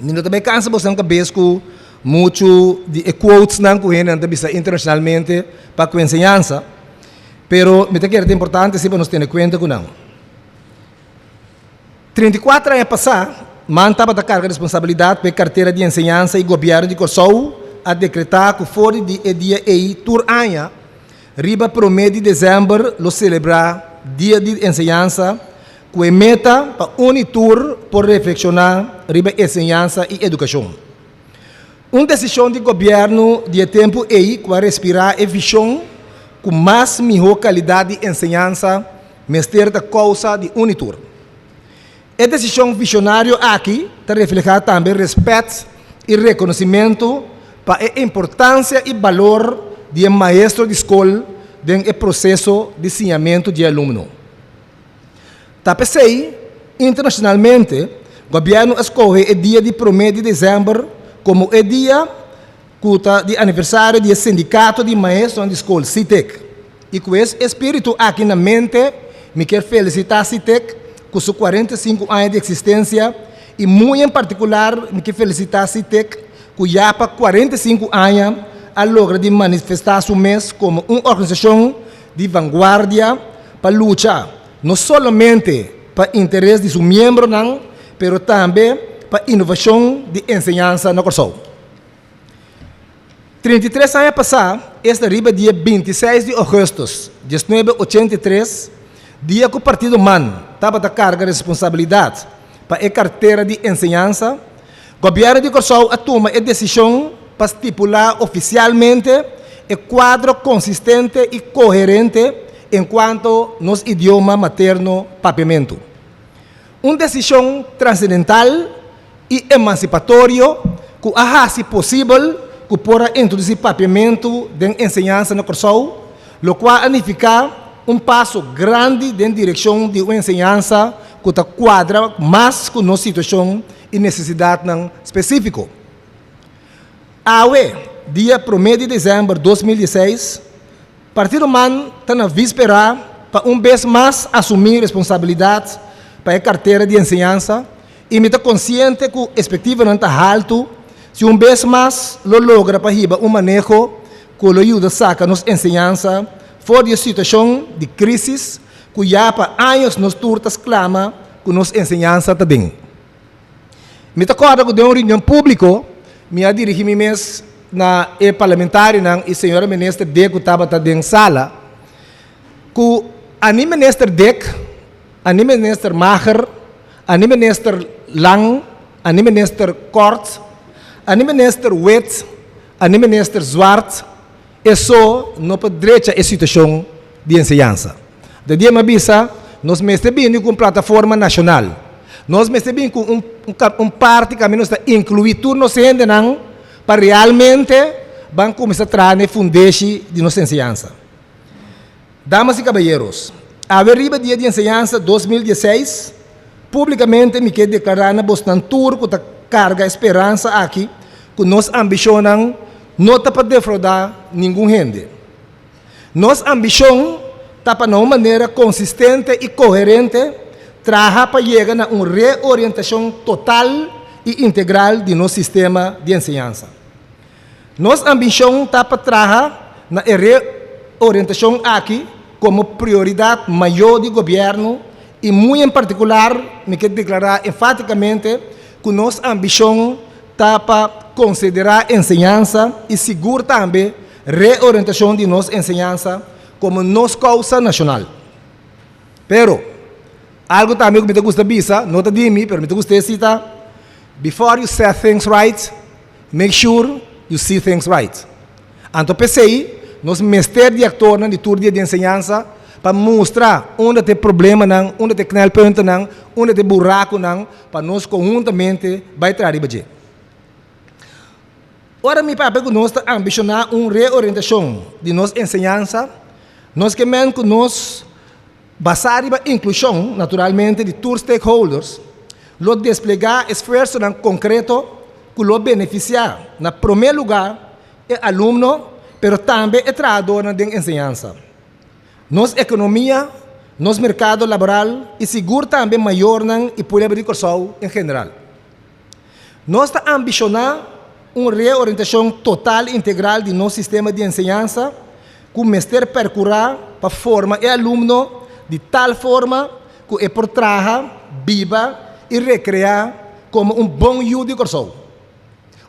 Nós também cansa você nunca vez com muito de quotes não com ele internacionalmente para a ensinança, pero me que é importante se nós ter em conta com não. 34 anos passar, mantava da carga de responsabilidade para a carteira de ensinança e governo de Kosovo a decretar que fora de dia e tur ano, riba pro mês de dezembro, lo celebrar dia de ensinança com a meta para unitur por reflexionar sobre ensinança e educação. Uma decisão de governo de tempo aí para respirar a visão com mais melhor qualidade de ensinança, mestre da causa de unitur. A decisão visionária aqui está reflete também respeito e reconhecimento para a importância e valor de maestro de escola no processo de ensinamento de aluno. Tapecei, internacionalmente, o governo escolhe o dia de 1 de dezembro como o dia de aniversário do sindicato de maestros de escola, CITEC. E com esse espírito aqui na mente, me quero felicitar a CITEC com seus 45 anos de existência e, muito em particular, me quero felicitar a CITEC com já para 45 anos a logra de manifestar seu mês como uma organização de vanguardia para lutar não somente para o interesse de seus membros, mas também para a inovação de ensinança no Kosovo. 33 anos passados, este arriba dia 26 de agosto de 1983, dia que o Partido MAN estava da carga de responsabilidade para a carteira de ensinança, o governo de Kosovo toma a decisão para estipular oficialmente o quadro consistente e coerente enquanto nos idioma materno papiamento. Uma decisão transcendental e emancipatória que hace possível que pode introduzir papiamento de ensinança no Kosovo, o qual significa passo grande na direção de uma ensinança que está quadra mais com nossa situação e necessidade específica. Dia 1 de dezembro de 2016, o Partido MAN está na víspera para vez mais assumir responsabilidade para a carteira de ensinança e me está consciente que a expectativa não está alta se vez mais lo logra para riba manejo que lo ajuda a sacar nos ensinança fora de situação de crise que já para anos nos turtas clama que nos ensinança está bem. Me está acorda que de uma reunião pública me dirigi-me na e parlamentário nang e senhora ministra Dek que estava dentro sala, que a ministra Dek, a ministra Maher, a ministra Lang, a ministra Kort, a ministra Wet, a ministra Zwart, é só no direito a situação de ensinança. De dia mabisa, nós mesmo com plataforma nacional. Nós mesmo com parte que nós incluir tudo nos gente para realmente vamos começar a trazer a fundação de nossa ensinança. Damas e caballeros, a arriba dia de ensinança 2016, publicamente me quero declarar na Boston Tour que carga esperança aqui, que nós ambicionamos não para defraudar nenhum gente. Nossa ambição está para uma maneira consistente e coerente trabalhar para chegar a uma reorientação total e integral de nosso sistema de ensinança. Nossa ambição está para trabalhar na reorientação aqui como prioridade maior do governo e, muito em particular, me quero declarar enfaticamente que nossa ambição está para considerar a ensinança e segurar também a reorientação de nossa ensinança como nossa causa nacional. Pero, algo também que me gusta dizer, não de mim, mas me gusta citar, before you set things right, make sure you see things right. Então, pensei, nós mestre de ator na tour de ensinança para mostrar onde tem problema, onde tem knelpunten, onde tem buraco, para nós conjuntamente vai trazer a Ora, mi papel que nós ambicionar uma reorientação de nossa ensinança, nós queremos que nós basar a inclusão, naturalmente, de todos os stakeholders, lo desplegar esforço concreto que lo beneficiar, na primeiro lugar, é aluno, mas também é trabalhador de ensinança. Nossa economia, nosso mercado laboral e seguro também maior e poder de curso em geral. Nós ambicionar uma reorientação total e integral de nosso sistema de ensinança, com o mestre percorrer para formar o aluno de tal forma que é por trabalhar, viva e recrear como bom uso de curso.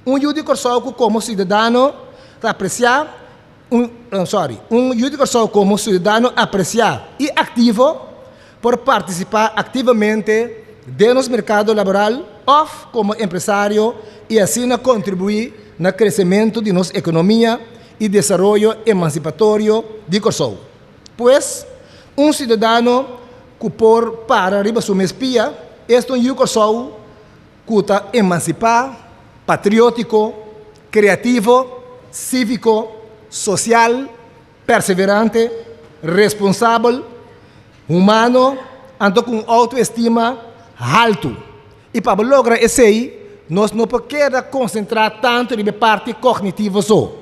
Uso de curso que como cidadão apreciar, uso de curso como cidadão apreciar e ativo por participar ativamente de nosso mercado laboral ou como empresário e assim contribuir no crescimento de nossa economia e desenvolvimento emancipatório de curso. Pois, cidadão que por para arriba sua espia, este curso que está emancipado, patriótico, criativo, cívico, social, perseverante, responsável, humano, ando com autoestima alto. E para lograr isso aí, nós não podemos concentrar tanto na parte cognitiva só.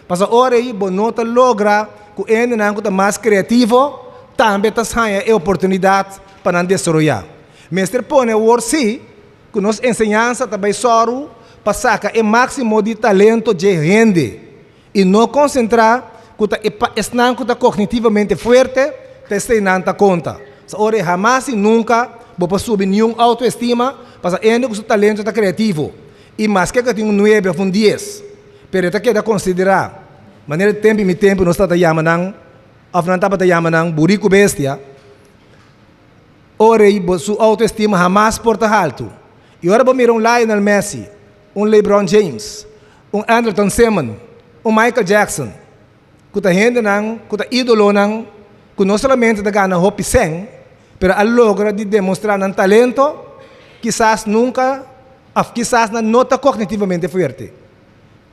Mas agora aí, nós logra que ele não é mais criativo, também tem a oportunidade para desenvolver. Mestre põe o sim, que nossa ensinança também soro para sacar o máximo de talento de gente e não concentrar que está cognitivamente forte, está não conta. Agora jamais e nunca vou subir nenhum autoestima, mas ainda que o talento está criativo. E mais que tem 9 ou 10. Pero está que considerar, maneira de tempo nós está chamando, ou não está chamando burico bestia. Ora, sua autoestima jamais porta alto. E ora vou mirar Lionel Messi, LeBron James, Anderson Seaman, Michael Jackson, que está que está ídolo que não somente está ganhando hopi sem, pero a logra de demonstrar um talento, quizás nunca, quizás não está cognitivamente forte.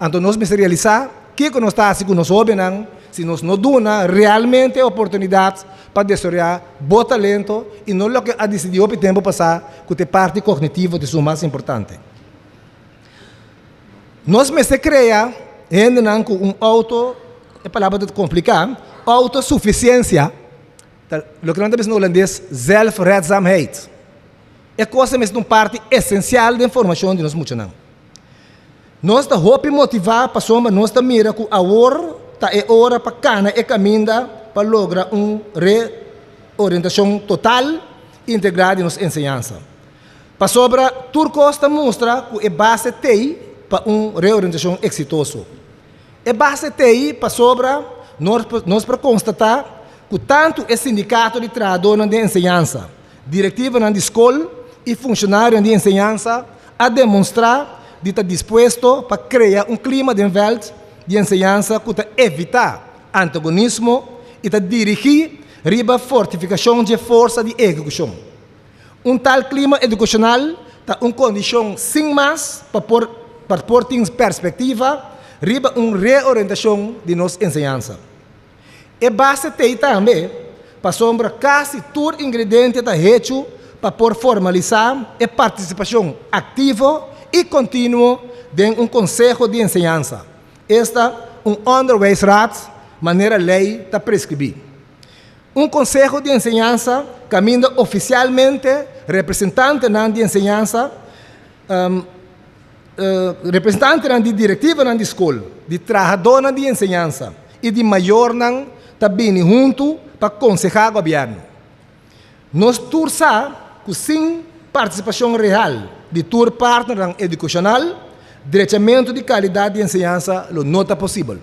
Então nós precisamos realizar que nós está assim que nós ouvimos, se nós não damos realmente oportunidades para desenvolver bom talento e não o que a decidiu o tempo passar que a parte cognitiva é o mais importante. Nós precisamos criar ainda com é palavra de complicar, autossuficiência, o que nós temos no holandês, zelfredzaamheid. É coisa mesmo parte essencial da informação de nós muitos. Nós estamos motivar para soma, nós estamos mira que agora é hora para cana e caminha para lograr uma reorientação total e integrada de nossa ensinança. Para sobra, Turco está mostra que é base tem para uma reorientação exitosa. É base TI para sobra, nós para constatar que tanto o sindicato de trabalhadores de ensinança, diretiva na escola e funcionário de ensinança a demonstrar de estar disposto para criar um clima de ambiente de ensinança que evitar antagonismo e dirigir riba fortificação de força de execução. Um tal clima educacional está uma condição sem mais para pôr em perspectiva riba uma reorientação de nossa ensinança. E base tem também para sombra quase todo ingrediente da rede para por formalizar a participação ativa e contínua de um conselho de ensinança. Esta um onderwijsraad, maneira lei está prescrever. Um conselho de ensinança caminha oficialmente representante de ensinança, representante de diretiva na escola, de trabalhador de ensinança e de maior também junto para aconselhar o governo. Nós torçamos que sem participação real de tour partner educacional, direitamento de qualidade de ensinança não é possível.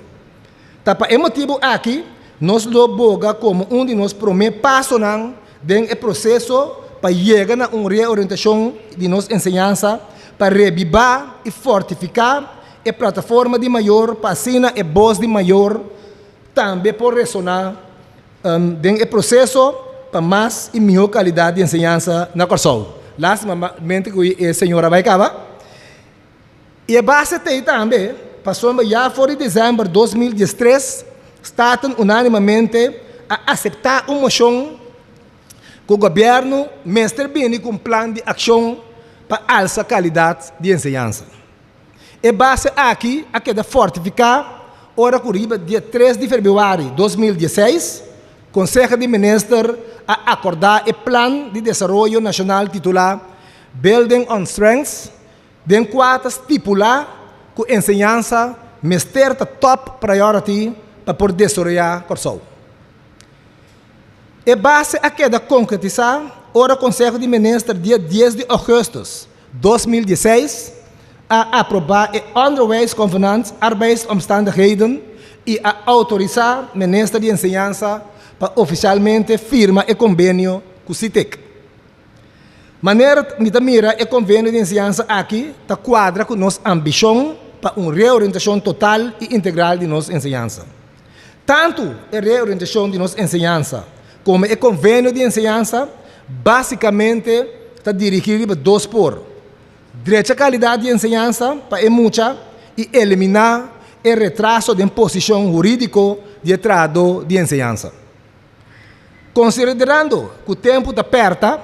Para esse motivo aqui, nós lo boga como um de nossos primeiros passos no processo para chegar a uma reorientação de nossa ensinança para revivar e fortificar a plataforma de maior, para assinar a voz de maior, também por ressonar no processo para mais e melhor qualidade de ensinança na Corsol. Lastimamente, a senhora vai acabar. E a base tem também, passou já fora de dezembro de 2013, estatam unanimemente a aceitar uma moção que o governo mestre bem com um plano de ação para alçar a qualidade de ensinança. E base aqui, a queda fortificar, hora corrida, dia 3 de fevereiro de 2016, o Conselho de Ministros a acordar o Plano de Desenvolvimento Nacional titular Building on Strengths, de qual estipula que a ensinança mestre é top priority para por desenvolver Corsol. E base a queda concretizar, ora o Conselho de Ministros, dia 10 de agosto de 2016, a aprovar o onderwijsconvenant arbeidsomstandigheden e a autorizar o Ministro de Ensinança para oficialmente firmar o convênio com o CITEC. Maneira de mira o convênio de ensinança aqui está quadra com nossa ambição para uma reorientação total e integral de nossa ensinança. Tanto a reorientação de nossa ensinança como o convênio de ensinança, basicamente, está dirigido para dois por. Direito à qualidade de ensinança para muita e eliminar o retraso de posição jurídica de trabalho de ensinança. Considerando que o tempo está perto,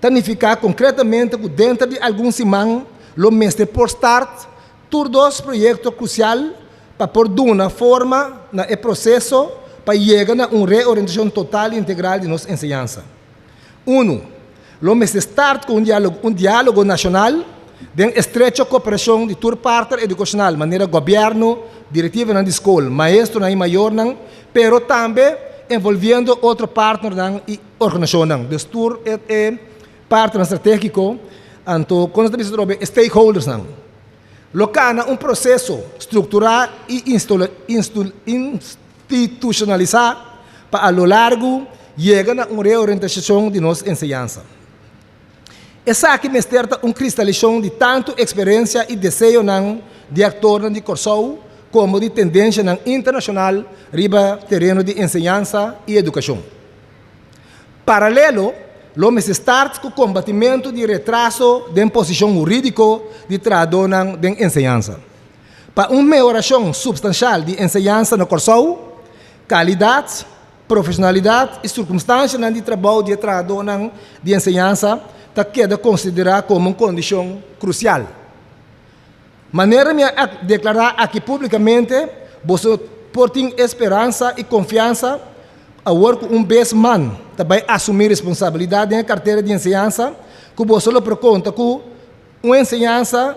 significa concretamente que dentro de alguns semanas, o mestre por start, todos os projetos cruciais para por dar uma forma no processo para chegar a uma reorientação total e integral de nossa ensinança. 1. O mestre start com um diálogo nacional de estrecha cooperação de tour partner educacional, maneira governo, diretiva na escola, maestro e maior, pero também envolvendo outro partner e organização. Dos tour é partner estratégico, então, quando nós temos stakeholders. Locana um processo estrutural e institucionalizar para a lo largo chegar a uma reorientação de nossa ensinança. Essa aqui me certa uma cristalização de tanto experiência e desejo de ator de Corsol como de tendência internacional riba terreno de ensinança e educação. Paralelo, lo me start com o combatimento de retraso de posição jurídica de trabalhador de ensinança. Para uma melhoração substancial de ensinança no Corsol, qualidade, profissionalidade e circunstâncias de trabalho de trabalhador de ensinança está queda considerada como uma condição crucial. Maneira de declarar aqui publicamente, você por ter esperança e confiança a work vez man também assumir responsabilidade na carteira de ensinança, que você lhe conta que uma ensinança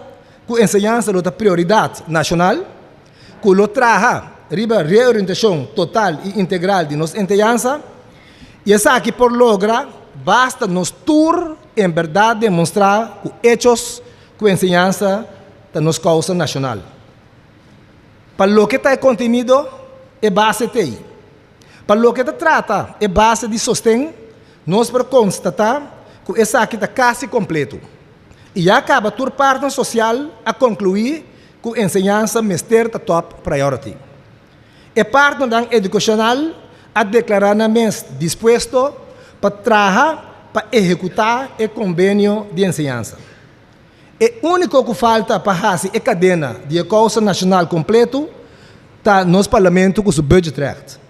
é prioridade nacional, que lo traga riba reorientação total e integral de nossa ensinança, e essa aqui por lograr basta nos tour em verdade demonstrar que hechos que a ensinança da nossa causa nacional. Para lo que está contenido, é base TI. Para lo que está trata, é base de sostém, nós para constatar que essa aqui está quase completo. E acaba toda parte social a concluir que a ensinança mestre está top priority. É parte da educacional a declarar na mês disposto para trabalhar, para executar o convênio de ensinança. O único que falta para fazer a cadena de causa nacional completo está no parlamento com o budget act.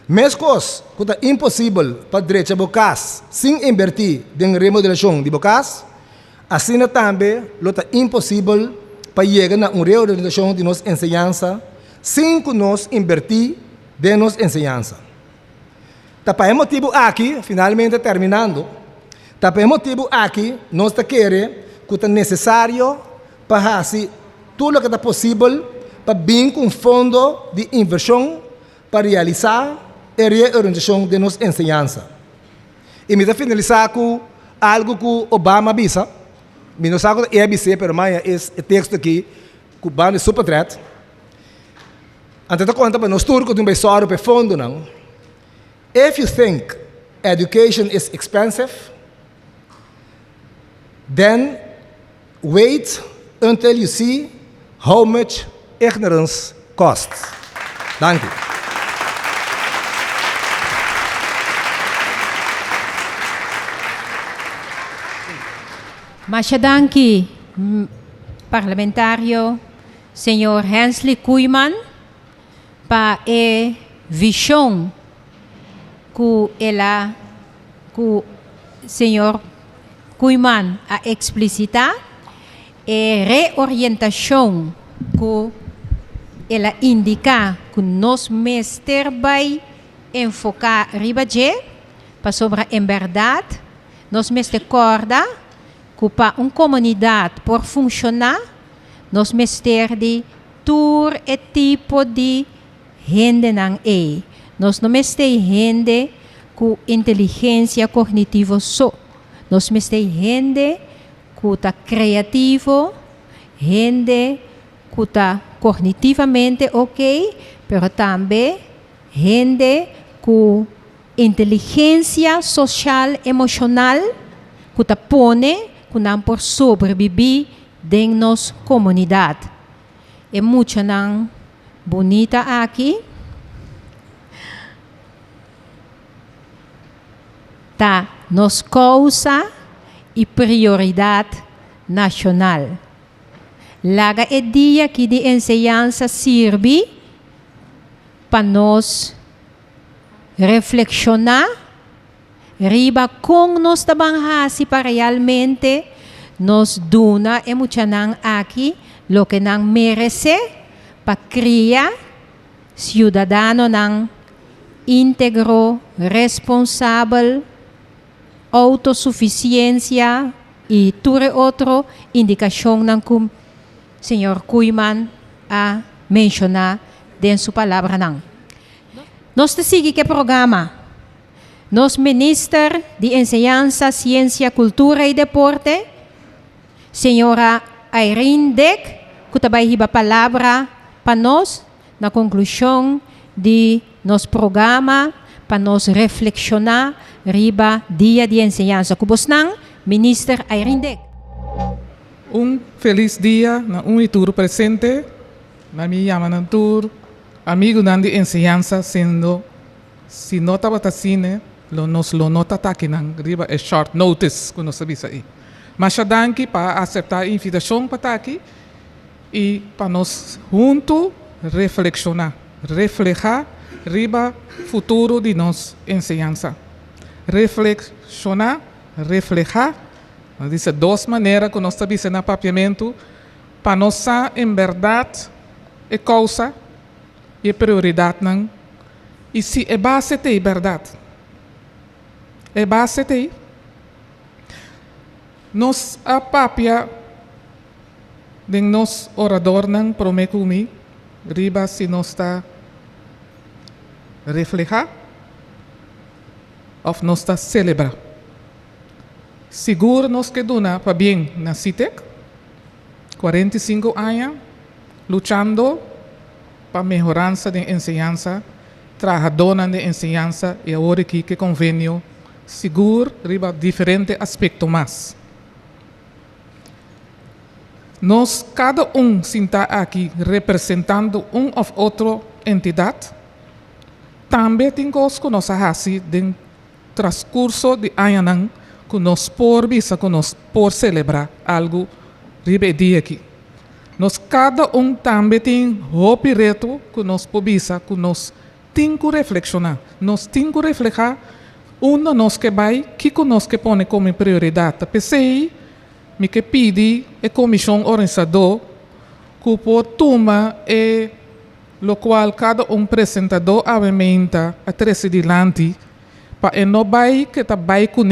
Mesmo coisa que está impossível para direito a bocas sem invertir em remodelação de bocas, assim também está impossível para chegar a uma reorganização de nossa ensinança sem que nós invertir de nossa ensinança. Para esse motivo aqui, finalmente terminando, para esse motivo aqui, nós queremos que é necessário para fazer tudo o que é possível para vir com um fundo de inversão para realizar a reorganização de nossa ensinança. E me finalizar com algo que Obama avisa. Me não sabe o ABC, mas esse texto aqui, que o Obama é super threat. Antes de contar para nós turcos de um besouro para fundo, não. If you think education is expensive, then wait until you see how much ignorance costs. Danke. Mashadanki, parlamentário, senhor Hensley Koeman, para a visão que o senhor Koeman a explicitar, a reorientação que ela indica que nós mestre vai enfocar ribaje para sobre em verdade, nós mestre corda que para uma comunidade por funcionar, nós mestre de todo tipo de gente não é. Nós não mestre gente com inteligência cognitiva só. Nós mestre gente que está criativo, gente que está cognitivamente ok, mas também gente com inteligência social emocional que está pone que não por sobreviver em nossa comunidade. É muito não bonita aqui. Tá nos causa e prioridade nacional. Laga é dia que de ensinança serve para nós reflexionar riba com nós trabalhamos para realmente nos dona emocional aqui lo que não merece para criar cidadano não íntegro, responsável, autossuficiência e tudo outro indicação não como senhor Koeman a mencionar em sua palavra não. Nós te sigue que programa. Nós ministro de Enseñanza, Ciência, Cultura e Deporte, senhora Irene Deck, que também a palavra para nós na conclusão de nosso programa, para nós reflexionar riba dia de enseñanza. Kubosnang, Minister Irene Deck. Feliz dia na Unitur presente, na minha Yamanantur, amigo de enseñanza, sendo se nota batacine, nos lo nota aqui na riba é short notice, que nós sabemos aí. Mas danke para aceitar a invitação para estar aqui e para nós juntos reflexionar, refletir riba futuro de nossa enseñanza. Reflexionar, refletir, disse duas maneiras que nós sabemos no papiamento, para nós em verdade é causa e prioridade não. E se é base de verdade, é base de nós a papia de nos orador não promete comigo, riba se nós está refletir ou nós está celebrar. Seguro nós que dona para bem na CITEC, 45 anos, lutando para mejorança de enseñanza, trabajadora de enseñanza e agora aqui que convênio seguro riba diferente aspecto mais. Nós, cada está aqui representando ou outra entidade, também temos que nós fazer no transcurso de ano que nós por visa, que nós por celebrar algo riba dia aqui. Nós cada também tem o reto que nós por visa, que nós temos que reflexionar, nós temos que refletir nós que vai, que nós que põe como prioridade. Pensei, me que pedi a comissão organizadora que por toma e lo qual cada apresentador aumenta a 13 dilante para não vai que tá vai com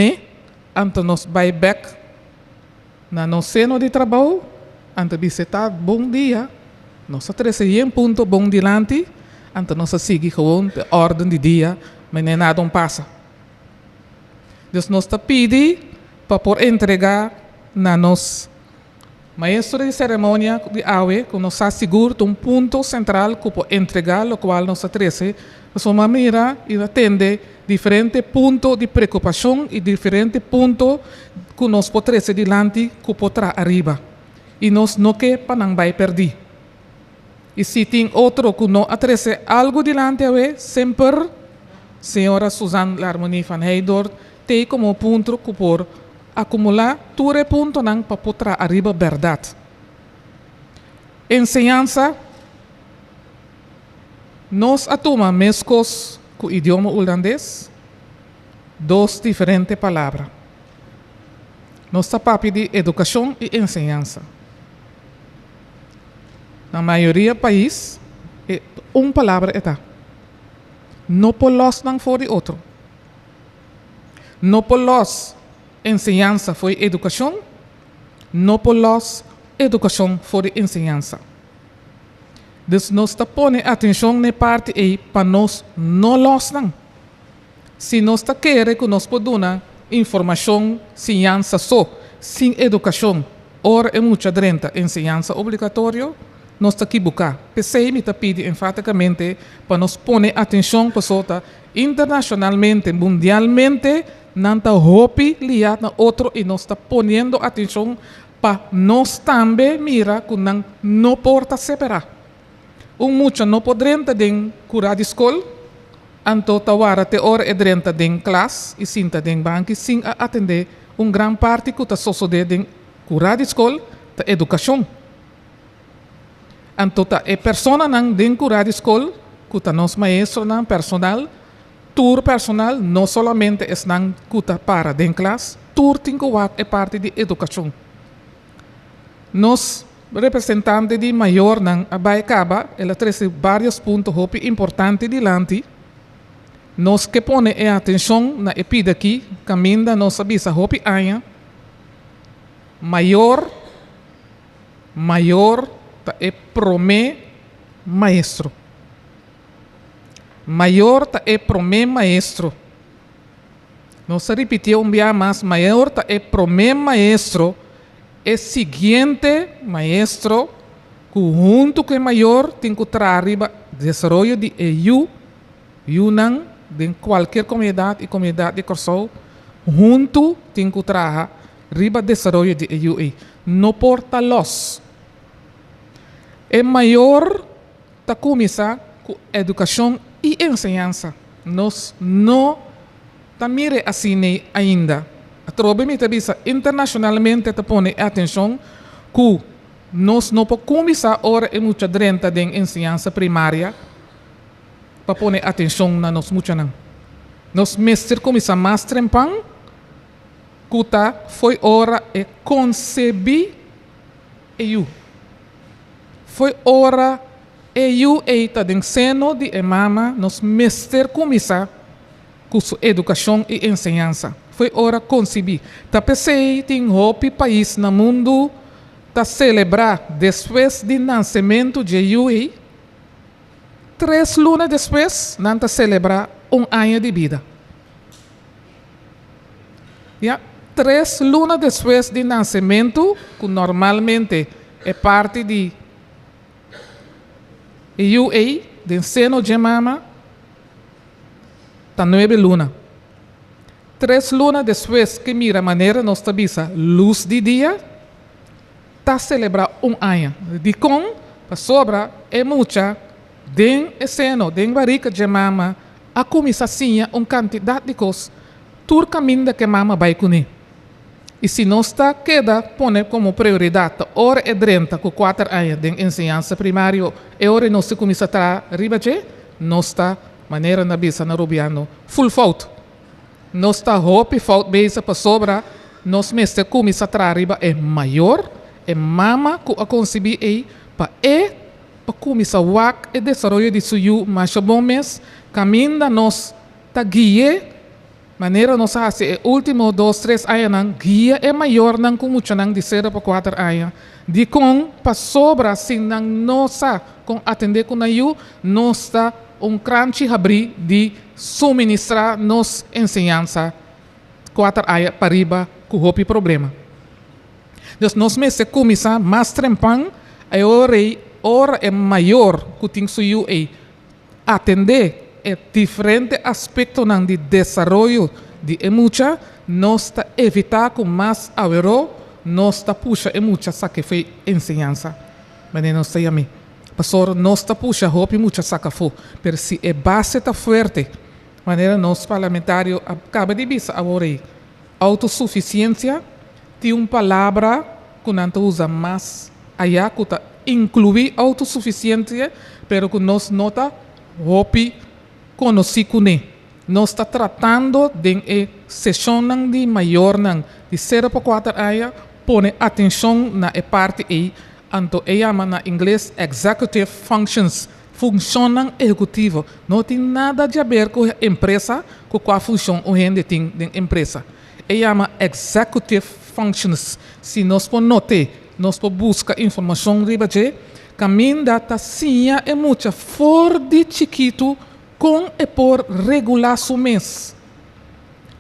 antes nós vai back na nosso seno de trabalho antes visitar bom dia nossa 13 ponto bom dilante antes nós seguir gewoon de ordem de dia mas nem nada passa. Dus nós está pedi para por entregar na nos maestro de cerimônia de AWE, que nos assegura ponto central que pode entregar, o qual nos atrece, de sua maneira e atende diferentes pontos de preocupação e diferentes pontos que nos pode trazer dilante, que pode trazer arriba. E nós não quer para não vai perder. E se tem outro que não atrece algo dilante, sempre, senhora Suzanne Larmonie van Heidorf, tem como ponto que por acumular tudo ponto nang para poder arriba verdade. Enseñanza nós atoma mescos com o idioma holandês, duas diferentes palavras. Nós está papi de educação e enseñanza. Na maioria do país, uma palavra é não por los nang for de outro. Não por los enseñanza foi educação, não por los educação foi enseñanza. Dus nós está pondo atenção na parte aí para nós não los não. Se nós está querendo que nós podemos informação, enseñanza só, sem educação, ora é muita drenta enseñanza obrigatória, nós está aqui buscar. PCI me está pedindo enfaticamente para nós pôr atenção para sota internacionalmente, mundialmente, não está hopi liado na outro e nós está ponendo atenção para nós também mira que não porta separar. Muita não podrenta den curar de escola, anto tawara te hora é drenta den classe e sinta den banco sem atender grande parte que está sucedendo den curar de escola, da educação. Anto ta é persona nang den curar de escola, que está nos maestro nang personal, tur personal não solamente é nang kuta para den classe, tur tinko é parte de educação. Nos representante de maior nang Abaicaba, ela traz vários pontos importantes dilante. Nos que pone atenção na epida aqui, caminda nos avisa hopi aia, maior ta é prome maestro. Maior ta é prome maestro. Nos repetiu dia mais, maior ta é prome maestro. É seguinte maestro que junto com o maior tem que trazer arriba desenvolvimento de EU, Yunnan, de qualquer comunidade e comunidade de Corsol, junto tem que trazer arriba desenvolvimento de EU. Não porta los. É maior ta começar com educação e enseñanza. Nós não ta mire assim ainda. A trobe tabisa internacionalmente te pone atenção que nós não podemos começar ora e muita drenta de enseñanza primária para pôr atenção na nós muita não. Nós mestre começar mais trempan que foi hora e conceber EU. Foi hora EU eita de seno de mama nós mestre começar com sua educação e enseñanza. Foi hora conceber. Ta pensei tem hopi país no mundo ta celebrar depois do nascimento de EU. 3 lunas depois, não ta celebrar ano de vida. 3 lunas depois do nascimento, que normalmente é parte de E UA, de seno de mama, está 9 lunas. 3 lunas depois que mira a maneira nós visa luz de dia, está celebrar ano. De com, para sobra, é muita, den seno, den barriga de mama, a começar assim, quantidade de coisas, tur caminho que mama vai com. E se nós está queda, põe como prioridade, hora é 30, com 4 anos de ensinança primária, e hora nós começa a estar riba de, nós está, maneira na bisa na rubiano, full fault. Nós está hope fault base para sobra, nós mesmo começa a estar riba é maior, é mama que a concebir aí, para começar a e desenvolver de suyo, mas bom mês, caminho da nós está guia. Maneira nós fazemos, último 2, 3 anos, guia é maior não como não de 0 para 4 anos. De com, para sobra, se não nossa, com atender com a eu, nós está crunch abrir de suministrar nos ensinança 4 anos para riba, com o problema. Então, nós mesmos começamos mais trempang, a hora é maior que tem que eu atender diferente aspecto de desenvolvimento de emucha, nós está evitar com mais avero, nós está puxa emucha saque foi ensinança. Mas não sei a mim. Pastor, nós está puxa hope mucha saca fo, pero se a base está forte, maneira nós parlamentário acaba de bisa agora autossuficiência, tem uma palavra que não usa mais allá que está incluir autossuficiência, pero que nós nota hope conhecido. Nós está tratando de sessão de maior de 0 para 4 anos, põe atenção na parte aí, então chama na inglês executive functions, função executiva. Não tem nada a ver com a empresa, com qual função o gente tem da empresa. Chama executive functions. Se nós podemos notar, nós podemos buscar informação riba de caminho da tacinha é muito for de chiquito com e por regular su mês.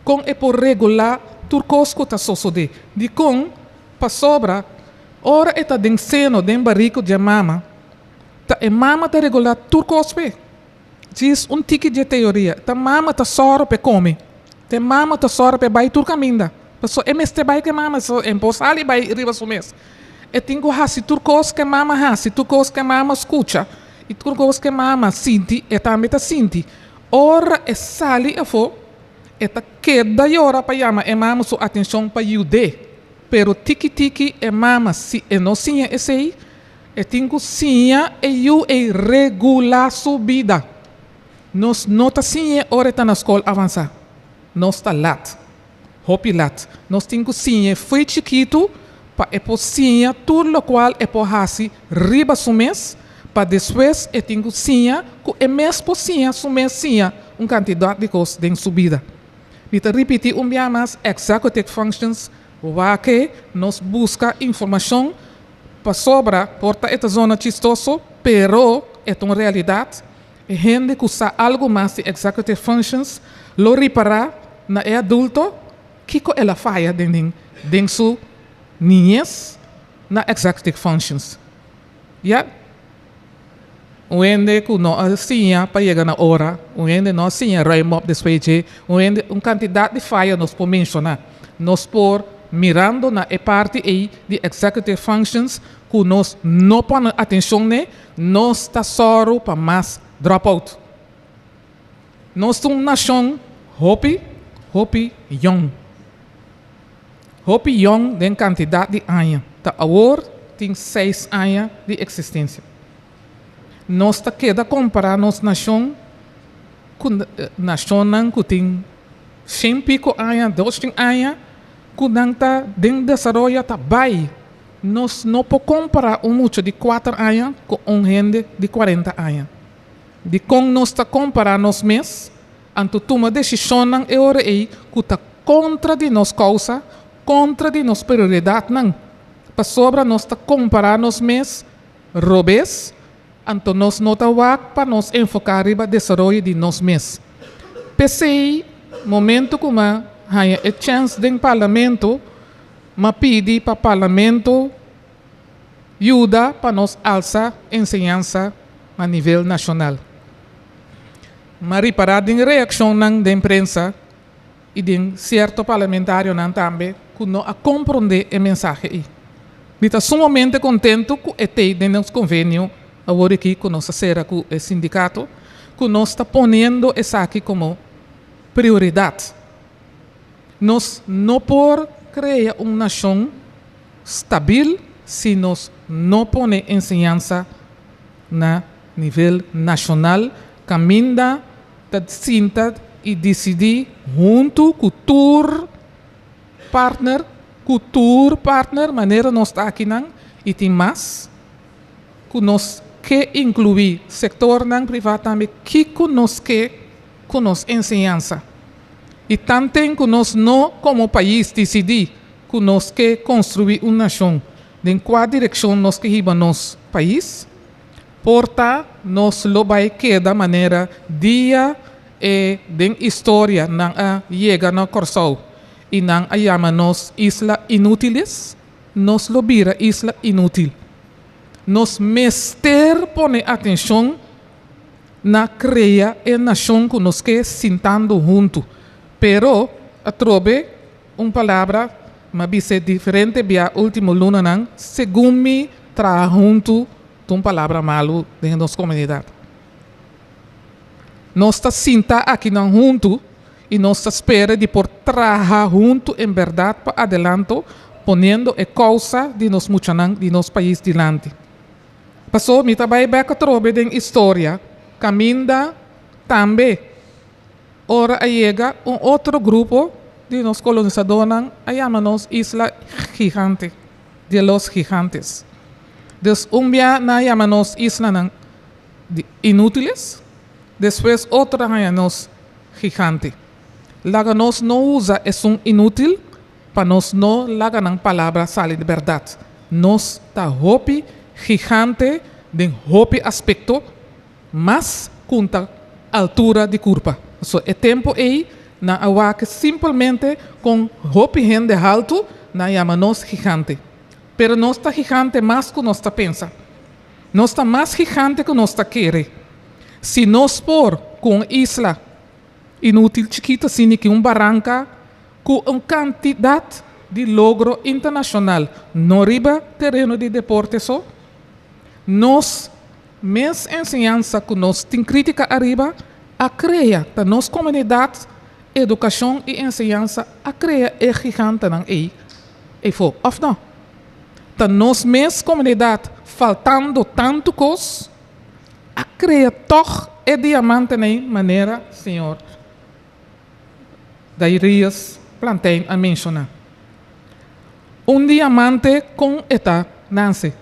Com e por regular turcos que está sucedendo. De com, para sobra, ora está den seno, den barrico de mama, ta e mama está regular turcos pe. Diz tique de teoria. Ta mama está soro pe come. Te mama está soro pe vai turcaminda. Passo é meste vai que mama, so emposali vai riba su mês. E tenho hasi turcos que mama hasi, turcos que mama escucha. E turcos que mama sinti, e também está sinti. Ora e sali a fo, e ta queda e ora para yama, e mama sua atenção para yude. Pero tiki e mama si e não sinha esse aí, e tenho sinha e eu e regular subida. Nós não tá sinha ora tá na escola avançar. Nós tá lat, hopi lat. Nós tenho sinha foi chiquito, para e por sinha tudo o qual é por hasi riba sumes, para depois e tenho sinha que é mês por sinha sumes sinha quantidade de coisas de subida. Então repetir dia mais executive functions. Waar que nós busca informação para sobra porta esta zona chistoso, pero é uma realidade. E gente que usa algo mais de executive functions, lo reparar na adulto, que ela falha dentro sua niñez na executive functions. Yeah? O ende que não assim para chegar na hora, o ende não assim rime up depois de, o ende quantidade de falha nós por mencionar, nós por mirando na parte aí de executive functions que nós não põe atenção ne, nós está soro para mais dropout. Nós somos nação hopi young. Hopi young tem quantidade de anos. Tá agora tem 6 anos de existência. Nós está queda comparar nossa nação com nação que tem 100 pico anos, 200 anos. Quando está dentro desse desenvolvimento, está bem. Nós não podemos comparar muito de 4 anos com gente de 40 anos. De como nós está comparando nós mesmos, então toma decisão é hora aí que está contra de nossa causa, contra de nossa prioridade. Para sobra nós está comparando nós mesmos, robês, então nós não está para nós enfocar no desenvolvimento de nós mesmos. PCI, momento como há a chance de parlamento, mas pede para o parlamento ajuda para nós alçar ensinança a nível nacional. Mas para a reação da imprensa e de certo parlamentário também, que não a compreender a mensagem. Estou sumamente contente com o nosso convênio, agora aqui com nossa serra, com o sindicato, que nós está ponendo isso aqui como prioridade. Nós não podemos criar uma nação estável se nós não ponemos ensinança na nível nacional, caminha, sinta e decidir junto com o partner, maneira nós está aqui não, e tem mais, que nós que incluir setor não privado também, que nós que nós ensinança. E também que nós não, como país, decidir que nós que construir uma nação, em qual direção nós que ir nosso país, porta nós lo vai que da maneira dia e de história não chega na Corsol e não a chama nós isla inútiles, nós lo vira isla inútil. Nós mester pone atenção na criar a nação que nós que sentando junto, pero a trobe palavra mas bisa diferente via último luna não, segundo me tra junto uma palavra malo dentro da nossa comunidade. Nós está senta aqui não junto e nós espera de por trabalhar junto em verdade para adelanto, ponendo a causa de nós muchanan de nosso país dilante. Passou me também beca trobe de história, caminha também. Ora chega outro grupo de nos colonizadores, a chamamos Isla Gigante, de los Gigantes. Des dia na chamamos Isla Inútiles, depois outra chamamos Gigante. Laga nós não usa inútil, para nós não laga na palavra sale de verdade. Nós tá hopi gigante de hopi aspecto, mas com altura de curva. So, é tempo aí na awa que simplesmente com hopi gente alto na chamamos gigante. Pero nós tá gigante mais que nós tá pensa. Nós tá mais gigante que nós tá querer. Se nós por com isla inútil chiquita assim que barranca com uma quantidade de logro internacional no riba terreno de deporte só, nós mes ensinança que nós tem crítica arriba a criar da nossa comunidade educação e ensinança a criar é gigante não é for of não da nossa mes comunidade faltando tanto coisa a criar toch é diamante nem maneira senhor da Irias Plantain a mencionar diamante com eta nasce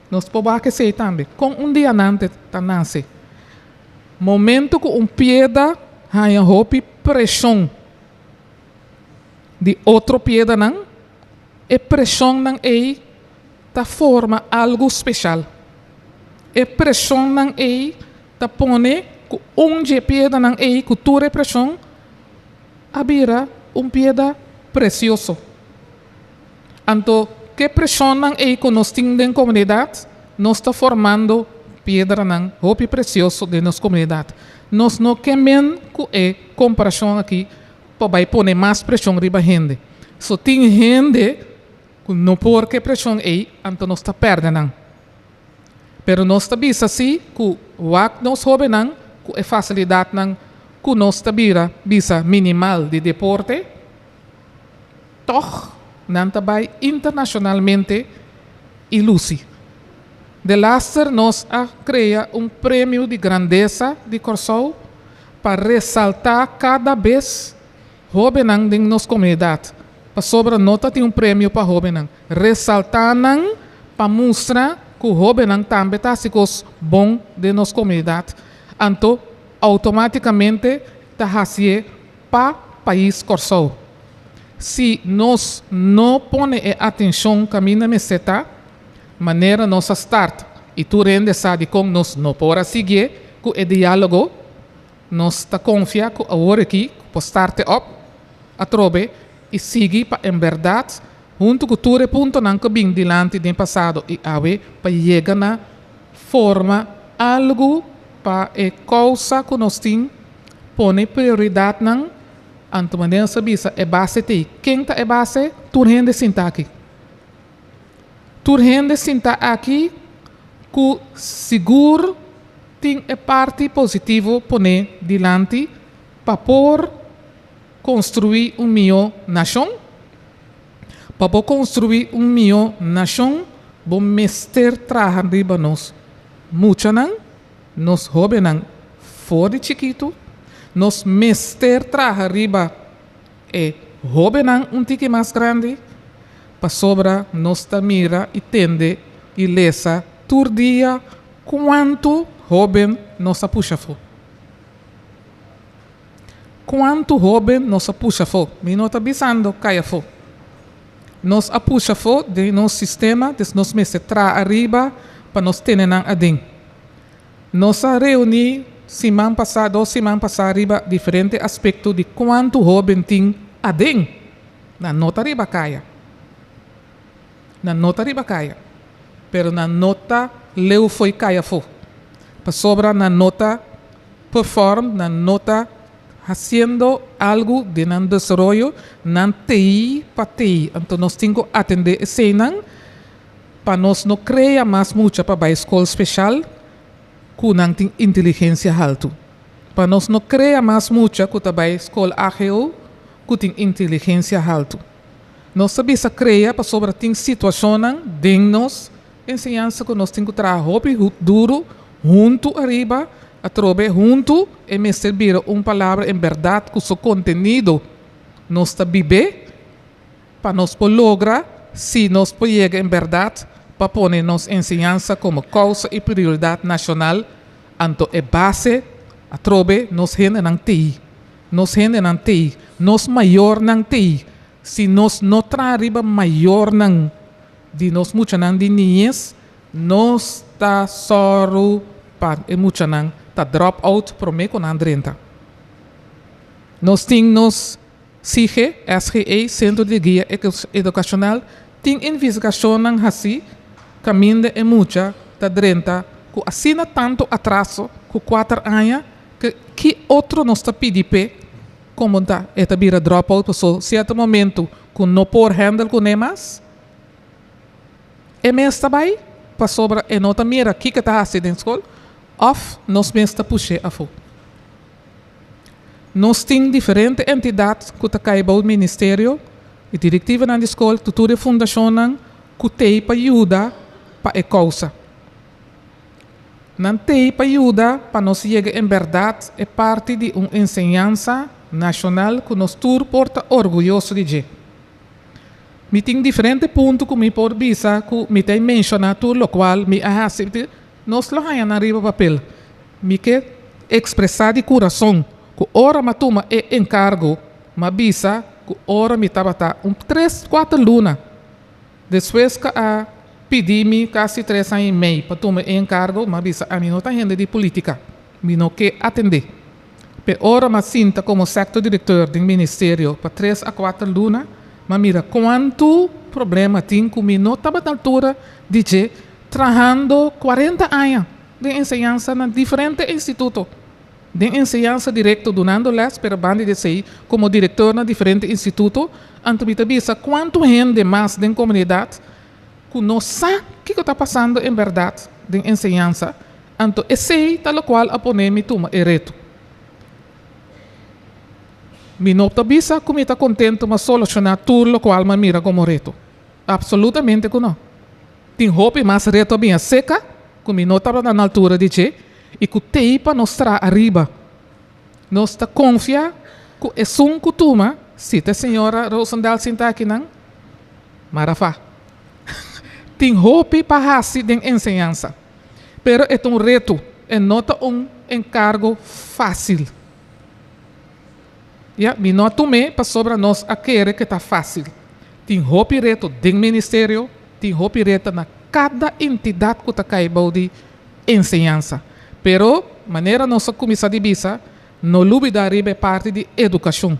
nós podemos aquecer também com diamante tá nasce momento que pieda há hopi pressão de outro pieda não e pressão não é ta forma algo especial e pressão não é ta pone que onde pieda não é que tua pressão abira pieda precioso então que pressão não é que nós temos em comunidade nós está formando pedra não hopi precioso de nossa comunidade nós não queremos que comparação aqui para pôr mais pressão riba gente só tem gente que não por que pressão então nós está perdendo pero nós está bisa assim que o que nós jovens não que é facilidade não que nós está bisa minimal de deporte toch não também internacionalmente ilusi. De Laster nos a cria prêmio de grandeza de Corsol para ressaltar cada vez jovens de nossa comunidade. Para sobra nota tem prêmio para jovens. Ressaltar para mostrar que o jovem também está bom de nossa comunidade. Então, automaticamente está fazendo para o país Corsol. Se nós não ponemos atenção caminho meseta, maneira nossa start e tu rende sabe com nós não pode seguir com o diálogo nós está confia com agora aqui para start up a trobe e seguir para em verdade junto com tu ponto não que bem dilante do passado e ave para chegar na forma algo para a causa que nós temos, põe prioridade na anto maneira sabisa é base te. Quem está é base? Turhen de sinta aqui. Turhen de sinta aqui que seguro tem a parte positiva põe dilante para por construir melhor nação. Para construir melhor nação, bom mestre trabalha riba nós. Muita não, nós hobby não fora de chiquito, nós mestre trabalha riba é hobby não tique mais grande, para sobra nós mira e tende e lesa tur dia quanto hobby nós puxa for. Quanto hobby nós puxa for, me não está bisando caia for. Nós puxa for de nosso sistema, de nós mestre tra arriba para nós ter nan adem. Nós reuni semana passada ou semana passada arriba diferente aspecto de quanto hobby tem adem. Na nota arriba caia. Na nota arriba caia. Pero na nota leu foi caia for. Para sobra na nota perform, na nota haciendo algo de nan desarrollo, nan TI para TI. Então nós temos que atender esse nan para nós não criar mais muita para a escola especial que não tem inteligência alta. Para nós não criar mais muita que para a escola AGO que tem inteligência alta. Nós sabemos criar para sobre tem situação de nós ensinança que nós temos que trabalhar duro junto arriba a trobe junto e me servir palavra em verdade com seu conteúdo nós está viver para nós lograr se nós podemos em verdade para pôr nossa ensinança como causa e prioridade nacional então é base a trobe nós gente não TI nós gente não TI nós maior não TI se nós não trabalhamos maior não de nós muito não de niñez nós está soro para e muito não tá drop out para mim com Andrenta. Nós temos CIGE, SGE, Centro de Guia Educacional, tem investigação assim, caminho é muita, tá Drenta, que assina tanto atraso, com 4 anos, que outro nós está pedindo, como tá, é vira drop out, porque certo momento, que não por handle com nemas, é mesmo também, para sobra, é nota mira, que está assim na escola, of nós mesmos puxar a fogo. Nós temos diferentes entidades que estão no Ministério, a diretiva na escola, tutura e fundação, que tem para ajudar para a causa. Não tem para ajudar para nós chegar em verdade, é parte de uma ensinança nacional que nós todos porta orgulhoso de dizer. Me tem diferentes pontos que me pode dizer, que me tem mencionado tudo, o qual me aceita. Nós lo haya na riba papel. Me que expressar de coração que ora me toma é encargo, me bisa que ora me tabata 3, 4 luna. Depois que a pedi-me quase 3 anos e meio para tomar encargo, me bisa a mim não está renda de política, me não quer atender. Pero ora me sinta como sector diretor do ministério para 3 a 4 luna, me mira quanto problema tem que me não estava na altura de dizer trabalhando 40 anos de ensinança em diferentes institutos. De ensinança direta, donando les para banda de sei, como diretor na diferentes institutos, então me avisa quanto gente mais da comunidade que não sabe o que está passando em verdade de ensinança. Então, esse tal qual a poner me toma reto. Me não avisa que me está contente mas solucionar tudo o qual me mira como reto. Absolutamente que não. Tem roupa mais reto bem seca, como não estava na altura de dizer, e que tem para nós arriba. Nós está confia que é um costuma, se a senhora Rosendal senta aqui não, marafá. Tem roupa para raci de ensinança, pero é um reto, é nota encargo fácil. Me não tomei para sobre nós a querer que está fácil. Tem roupa reto do ministério, tem roupa direta na cada entidade que está caído de ensinança. Pero, maneira nossa comissão de bisa, no lubi da riba é parte de educação.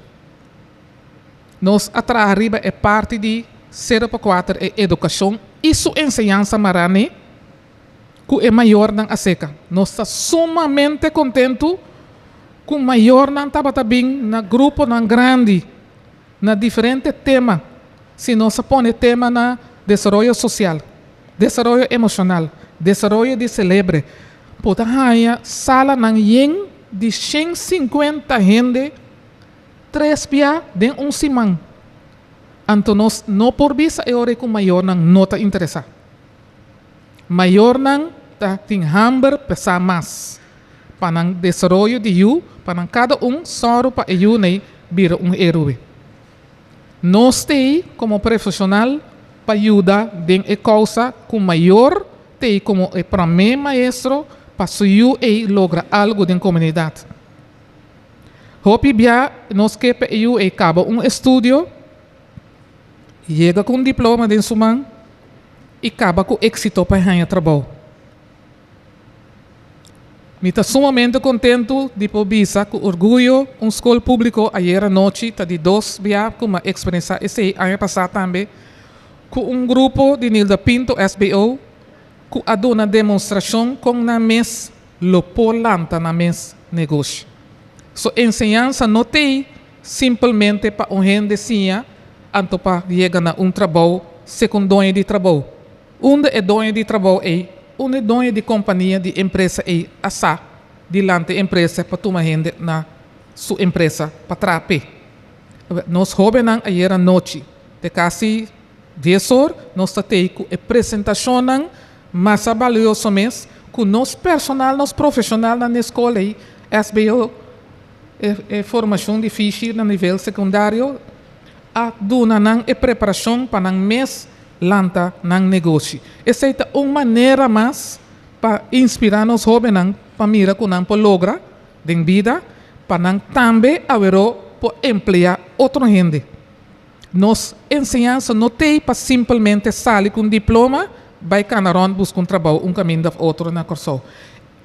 Nós atrás riba é parte de 0 para 4 é educação. Isso ensinança marane, que é maior na ASECA. Nós estamos sumamente contentos com o maior na Tabatabim, na grupo na grande, na diferente tema. Se nós põe tema na desenvolvimento social, desenvolvimento emocional, desenvolvimento de celebre, pode haver sala na yen de 150 gente, 3 dias de semana. Então nós não por visa é hora que o maior não está interessado. Maior não tem hambre pensar mais para o desenvolvimento de you, para cada só para you nem vira herói. Nós temos como profissional para ajudar em causa com maior tem como para mim maestro para you e logra algo na comunidade. Hopi bia nós que you e acaba estudo, chega com diploma de sumang e acaba com êxito para ganhar trabalho. Me está sumamente contento de poder com orgulho escola pública ayer à noite está de 2 dias com uma experiência esse ano passado também com grupo de Nilda Pinto SBO que a uma demonstração com na mes lopolanta na mes negócio. So ensinança não tem simplesmente para gente sim anto para chegar na trabalho secundário de trabalho. Onde é dono de trabalho é onde é dono de companhia de empresa é asa dilante empresa para tomar gente na sua empresa para trape. Nós jovens ayer à noite de quase 10 horas nós temos a apresentação mais valiosa mês com nós personal, nós profissional na escola aí SBO é formação difícil no nível secundário a duna a preparação para o mês lanta no negócio. Essa é uma maneira mais para inspirar os jovens para mirar que não logra em vida para também haver para emplear outra gente. Nos ensinança não tem para simplesmente sair com diploma vai canaron buscar trabalho caminho de outro na corso.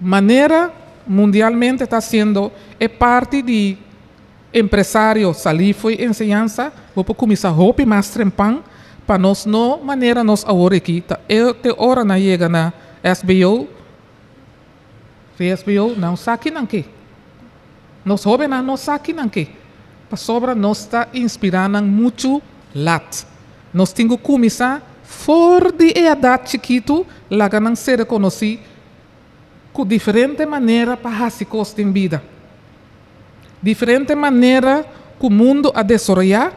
Maneira mundialmente está sendo é parte de empresário salir foi ensinança vou começar a roupa mais trempan para nós não maneira nós agora aqui tá te hora na chega na SBO não sabe não que nós jovens não sabe não que para sobra nós está inspirando muito lat nós temos que começar fora de idade chiquito lá não ser reconhecido com diferente maneira para fazer coisas em vida diferente maneira que o mundo a desenvolver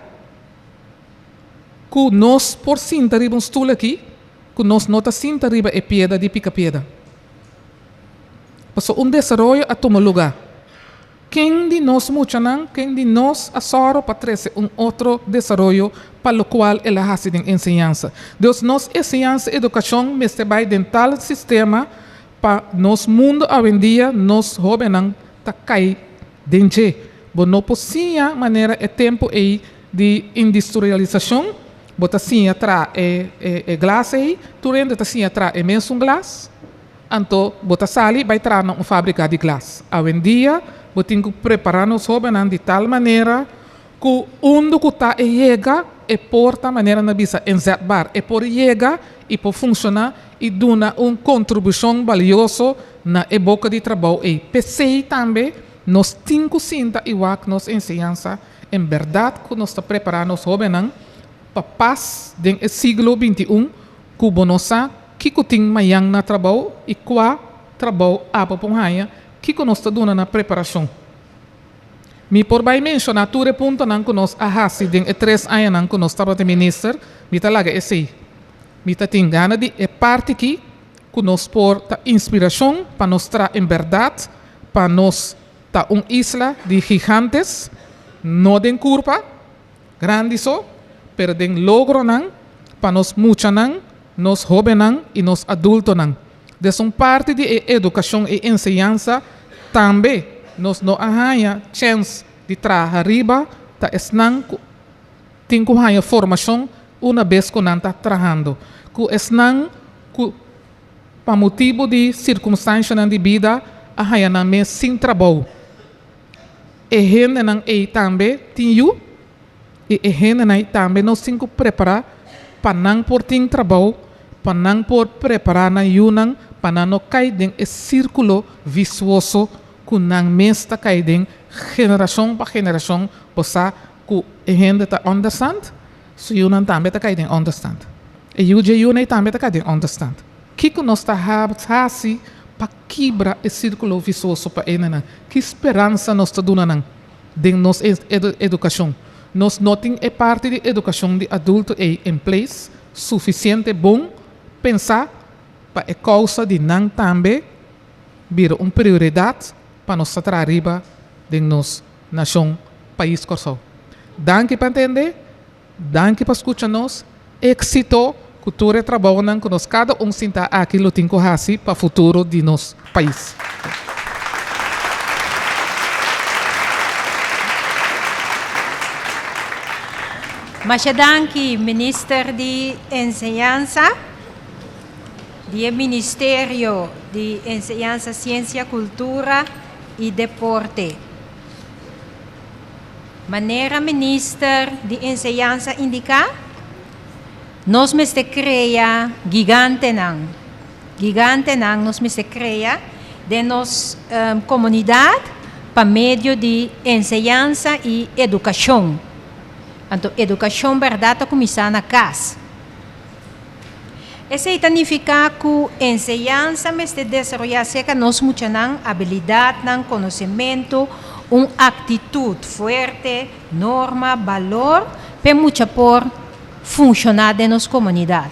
que nós por cinta riba estula aqui que nós nota cinta riba é pieda de pica pieda passou desenvolvimento a tomar lugar quem de nós muchanan quem de nós assoro para trazer outro desenvolvimento para o qual ela faz ensinança Deus nos ensinança educação mas vai dentro tal sistema para nos mundo hoje em dia nos jovens tá cai dentro bo não possível maneira é tempo aí de industrialização bota sim atrás é glass aí tu rende tá sim atrás é mesmo glass então bota sali vai entrar na fábrica de glass hoje em dia bo tem que preparar nos jovens de tal maneira que onde que tá chega é porta maneira na bisa enzetbar é por chega e por funcionar e dar contribuição valiosa na boca de trabalho e PC também nós temos que sentir igual que nos ensinança em verdade que nós está preparando os jovens para paz do século XXI que nós sabemos que tem mais na trabalho e qual trabalho há para ponhar que nós está dando na preparação. Me por bem mencionar tudo ponto que nós ahasi den 3 anos que nós estava de ministro me tá laga esse me tá tem gana de parte aqui que nós por inspiração para nós tra em verdade para nós ta isla de gigantes no den curva grande so pero den logro para nós mucha nos jovens e nos adultos de parte de educação e ensinança também nós não arranha chance de trabalhar arriba ta esnan tem que arranha formação uma vez que não está trabalhando que esnan para motivo de circunstância de vida arranha na mês sem trabalho e gente não é também tinha e gente não também nós temos que preparar para não por ter trabalho para não por preparar na yunang para não cair em círculo vicioso que não mesta cair em geração para geração, possa que a gente está understand, se eu não também está caindo em understand. E eu não também está caindo em understand. Que nós está assim para quebrar o círculo vicioso para ele, que esperança nós está dando de nossa educação. Nós não temos a parte de educação de adulto em place suficiente bom pensar para a causa de não também vir uma prioridade para nós estar arriba de nossa nação, país corso. Danke para entender, danke para escutar-nos, éxito, cultura e trabalho que nós cada sinta aquilo que temos para o futuro de nosso país. Mas danke, Minister de Enseñanza, do Ministério de Enseñanza, Ciência, Cultura e Deporte. Maneira Minister de Enseñanza indica, nós me se cria gigante nang nós me se cria de nos comunidade para meio de enseñanza e educação. Então, educação verdade começar na casa. Isso significa que enseñanza me se desenvolver seca nós muita habilidade, conhecimento, uma atitude forte, norma, valor, para muita por funcionar de nossa comunidade.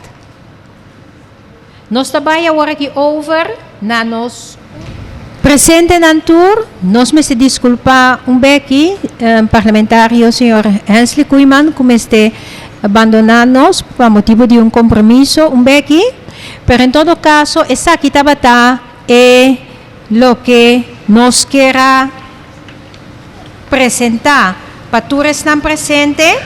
Nós trabalhamos agora aqui over na nos presente na tour, nós me se desculpa aqui, parlamentário senhor Hensley Kooijman, como este abandonar-nos por motivo de compromisso aqui, pero em todo caso, essa aqui é o que nós queremos apresentar para todos estão presentes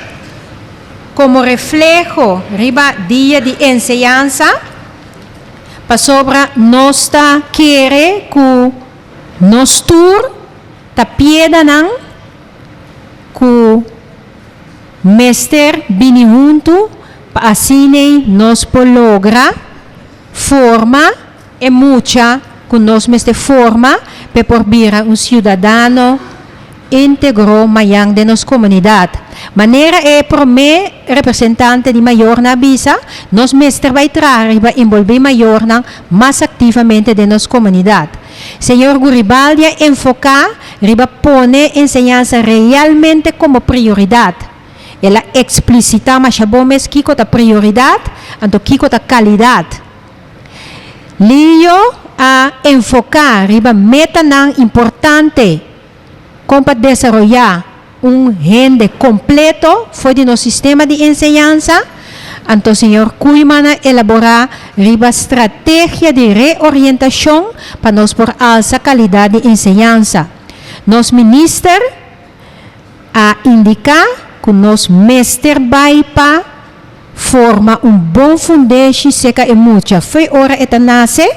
como reflejo riba dia de enseñanza para sobre nós querer que nós tour ta pieda nan que mestre bini junto para assim nós logra forma e muita que nós mestre forma para por vir cidadão íntegro mayang de nossa comunidade. Maneira é para mim representante de maior na visa, nós mestre vai trazer vai envolver maior na mais ativamente de nossa comunidade. Senhor Guribaldi enfocar riba pone enseñanza realmente como prioridade. Ela explicita mas chabomes kiko ta prioridade, anto kiko ta qualidade. Lio a enfocar riba meta nang importante para desarrollar rende completo foi de nosso sistema de enseñanza. Então, o senhor Kooijman elaborar riba estratégia de reorientação para nós por alta qualidade de enseñanza. Nos minister a indicar que nos mestre vai para forma bom fundation seca e muita. Foi hora eta nasce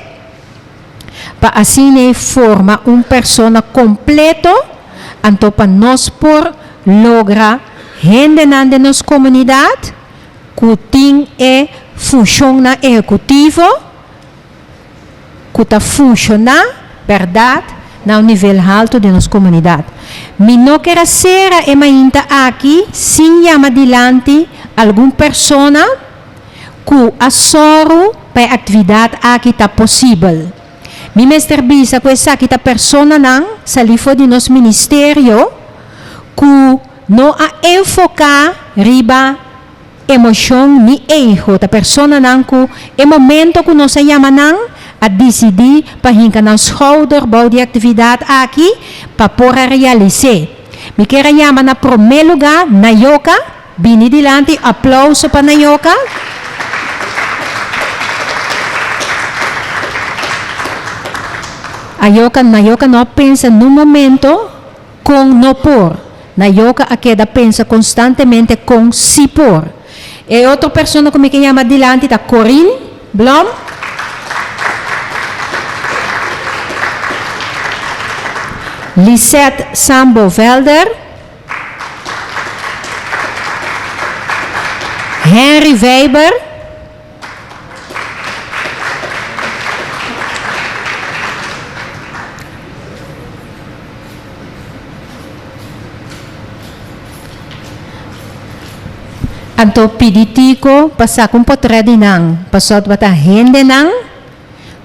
para assim forma persona completo. Então, para nós por lograr rende de nossa comunidade, que tem função executiva, que está funcionando, verdade, no nível alto de nossa comunidade. Me não quero ser ainda aqui, sem chamar adiante alguma pessoa que assoro para a atividade aqui está possível. Mi mestre bisa ko esa kita persona nang salifo de nosso ministério que no a enfocar riba emoção ni erro da persona nang ku e momento que nós chama nang a decidir para hinka nang schouder bau de atividade aqui para por realizar. Me quero chamar na primeiro lugar Nayoka, bini dilante aplauso para Nayoka. Nayoka não pensa no momento com no por. Nayoka a queda pensa constantemente com si por. E outra pessoa que me chama adiante da Corinne Blom. Lisette Sambo Velder. Henry Weber. Anto piditiko pasa kung potredi nang pasot bata hende nang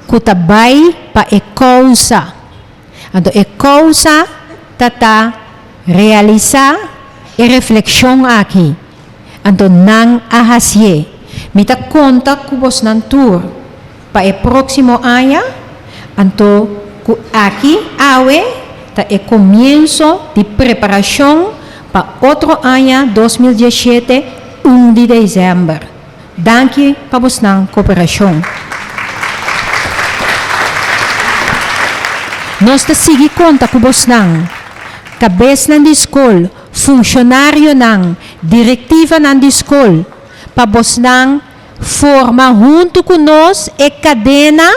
kutabay pa e causa. Anto e causa tata realiza e refleksyon aki. Anto nang ahasye. Mita kontak kubos ng tour pa e próximo aya. Anto aquí awe ta e comienzo de preparación pa otro año 2017 1 de dezembro. Danke pa vos ng kooperasyon. Nós te sigi conta com vos ng cabeça ng escola, funcionário ng diretiva ng escola, pa vos ng forma junto com nós e cadena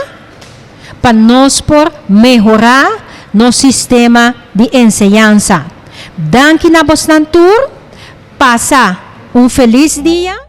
para nós por melhorar no sistema de enseñanza. Danke na vos ng tour. Passa um feliz dia.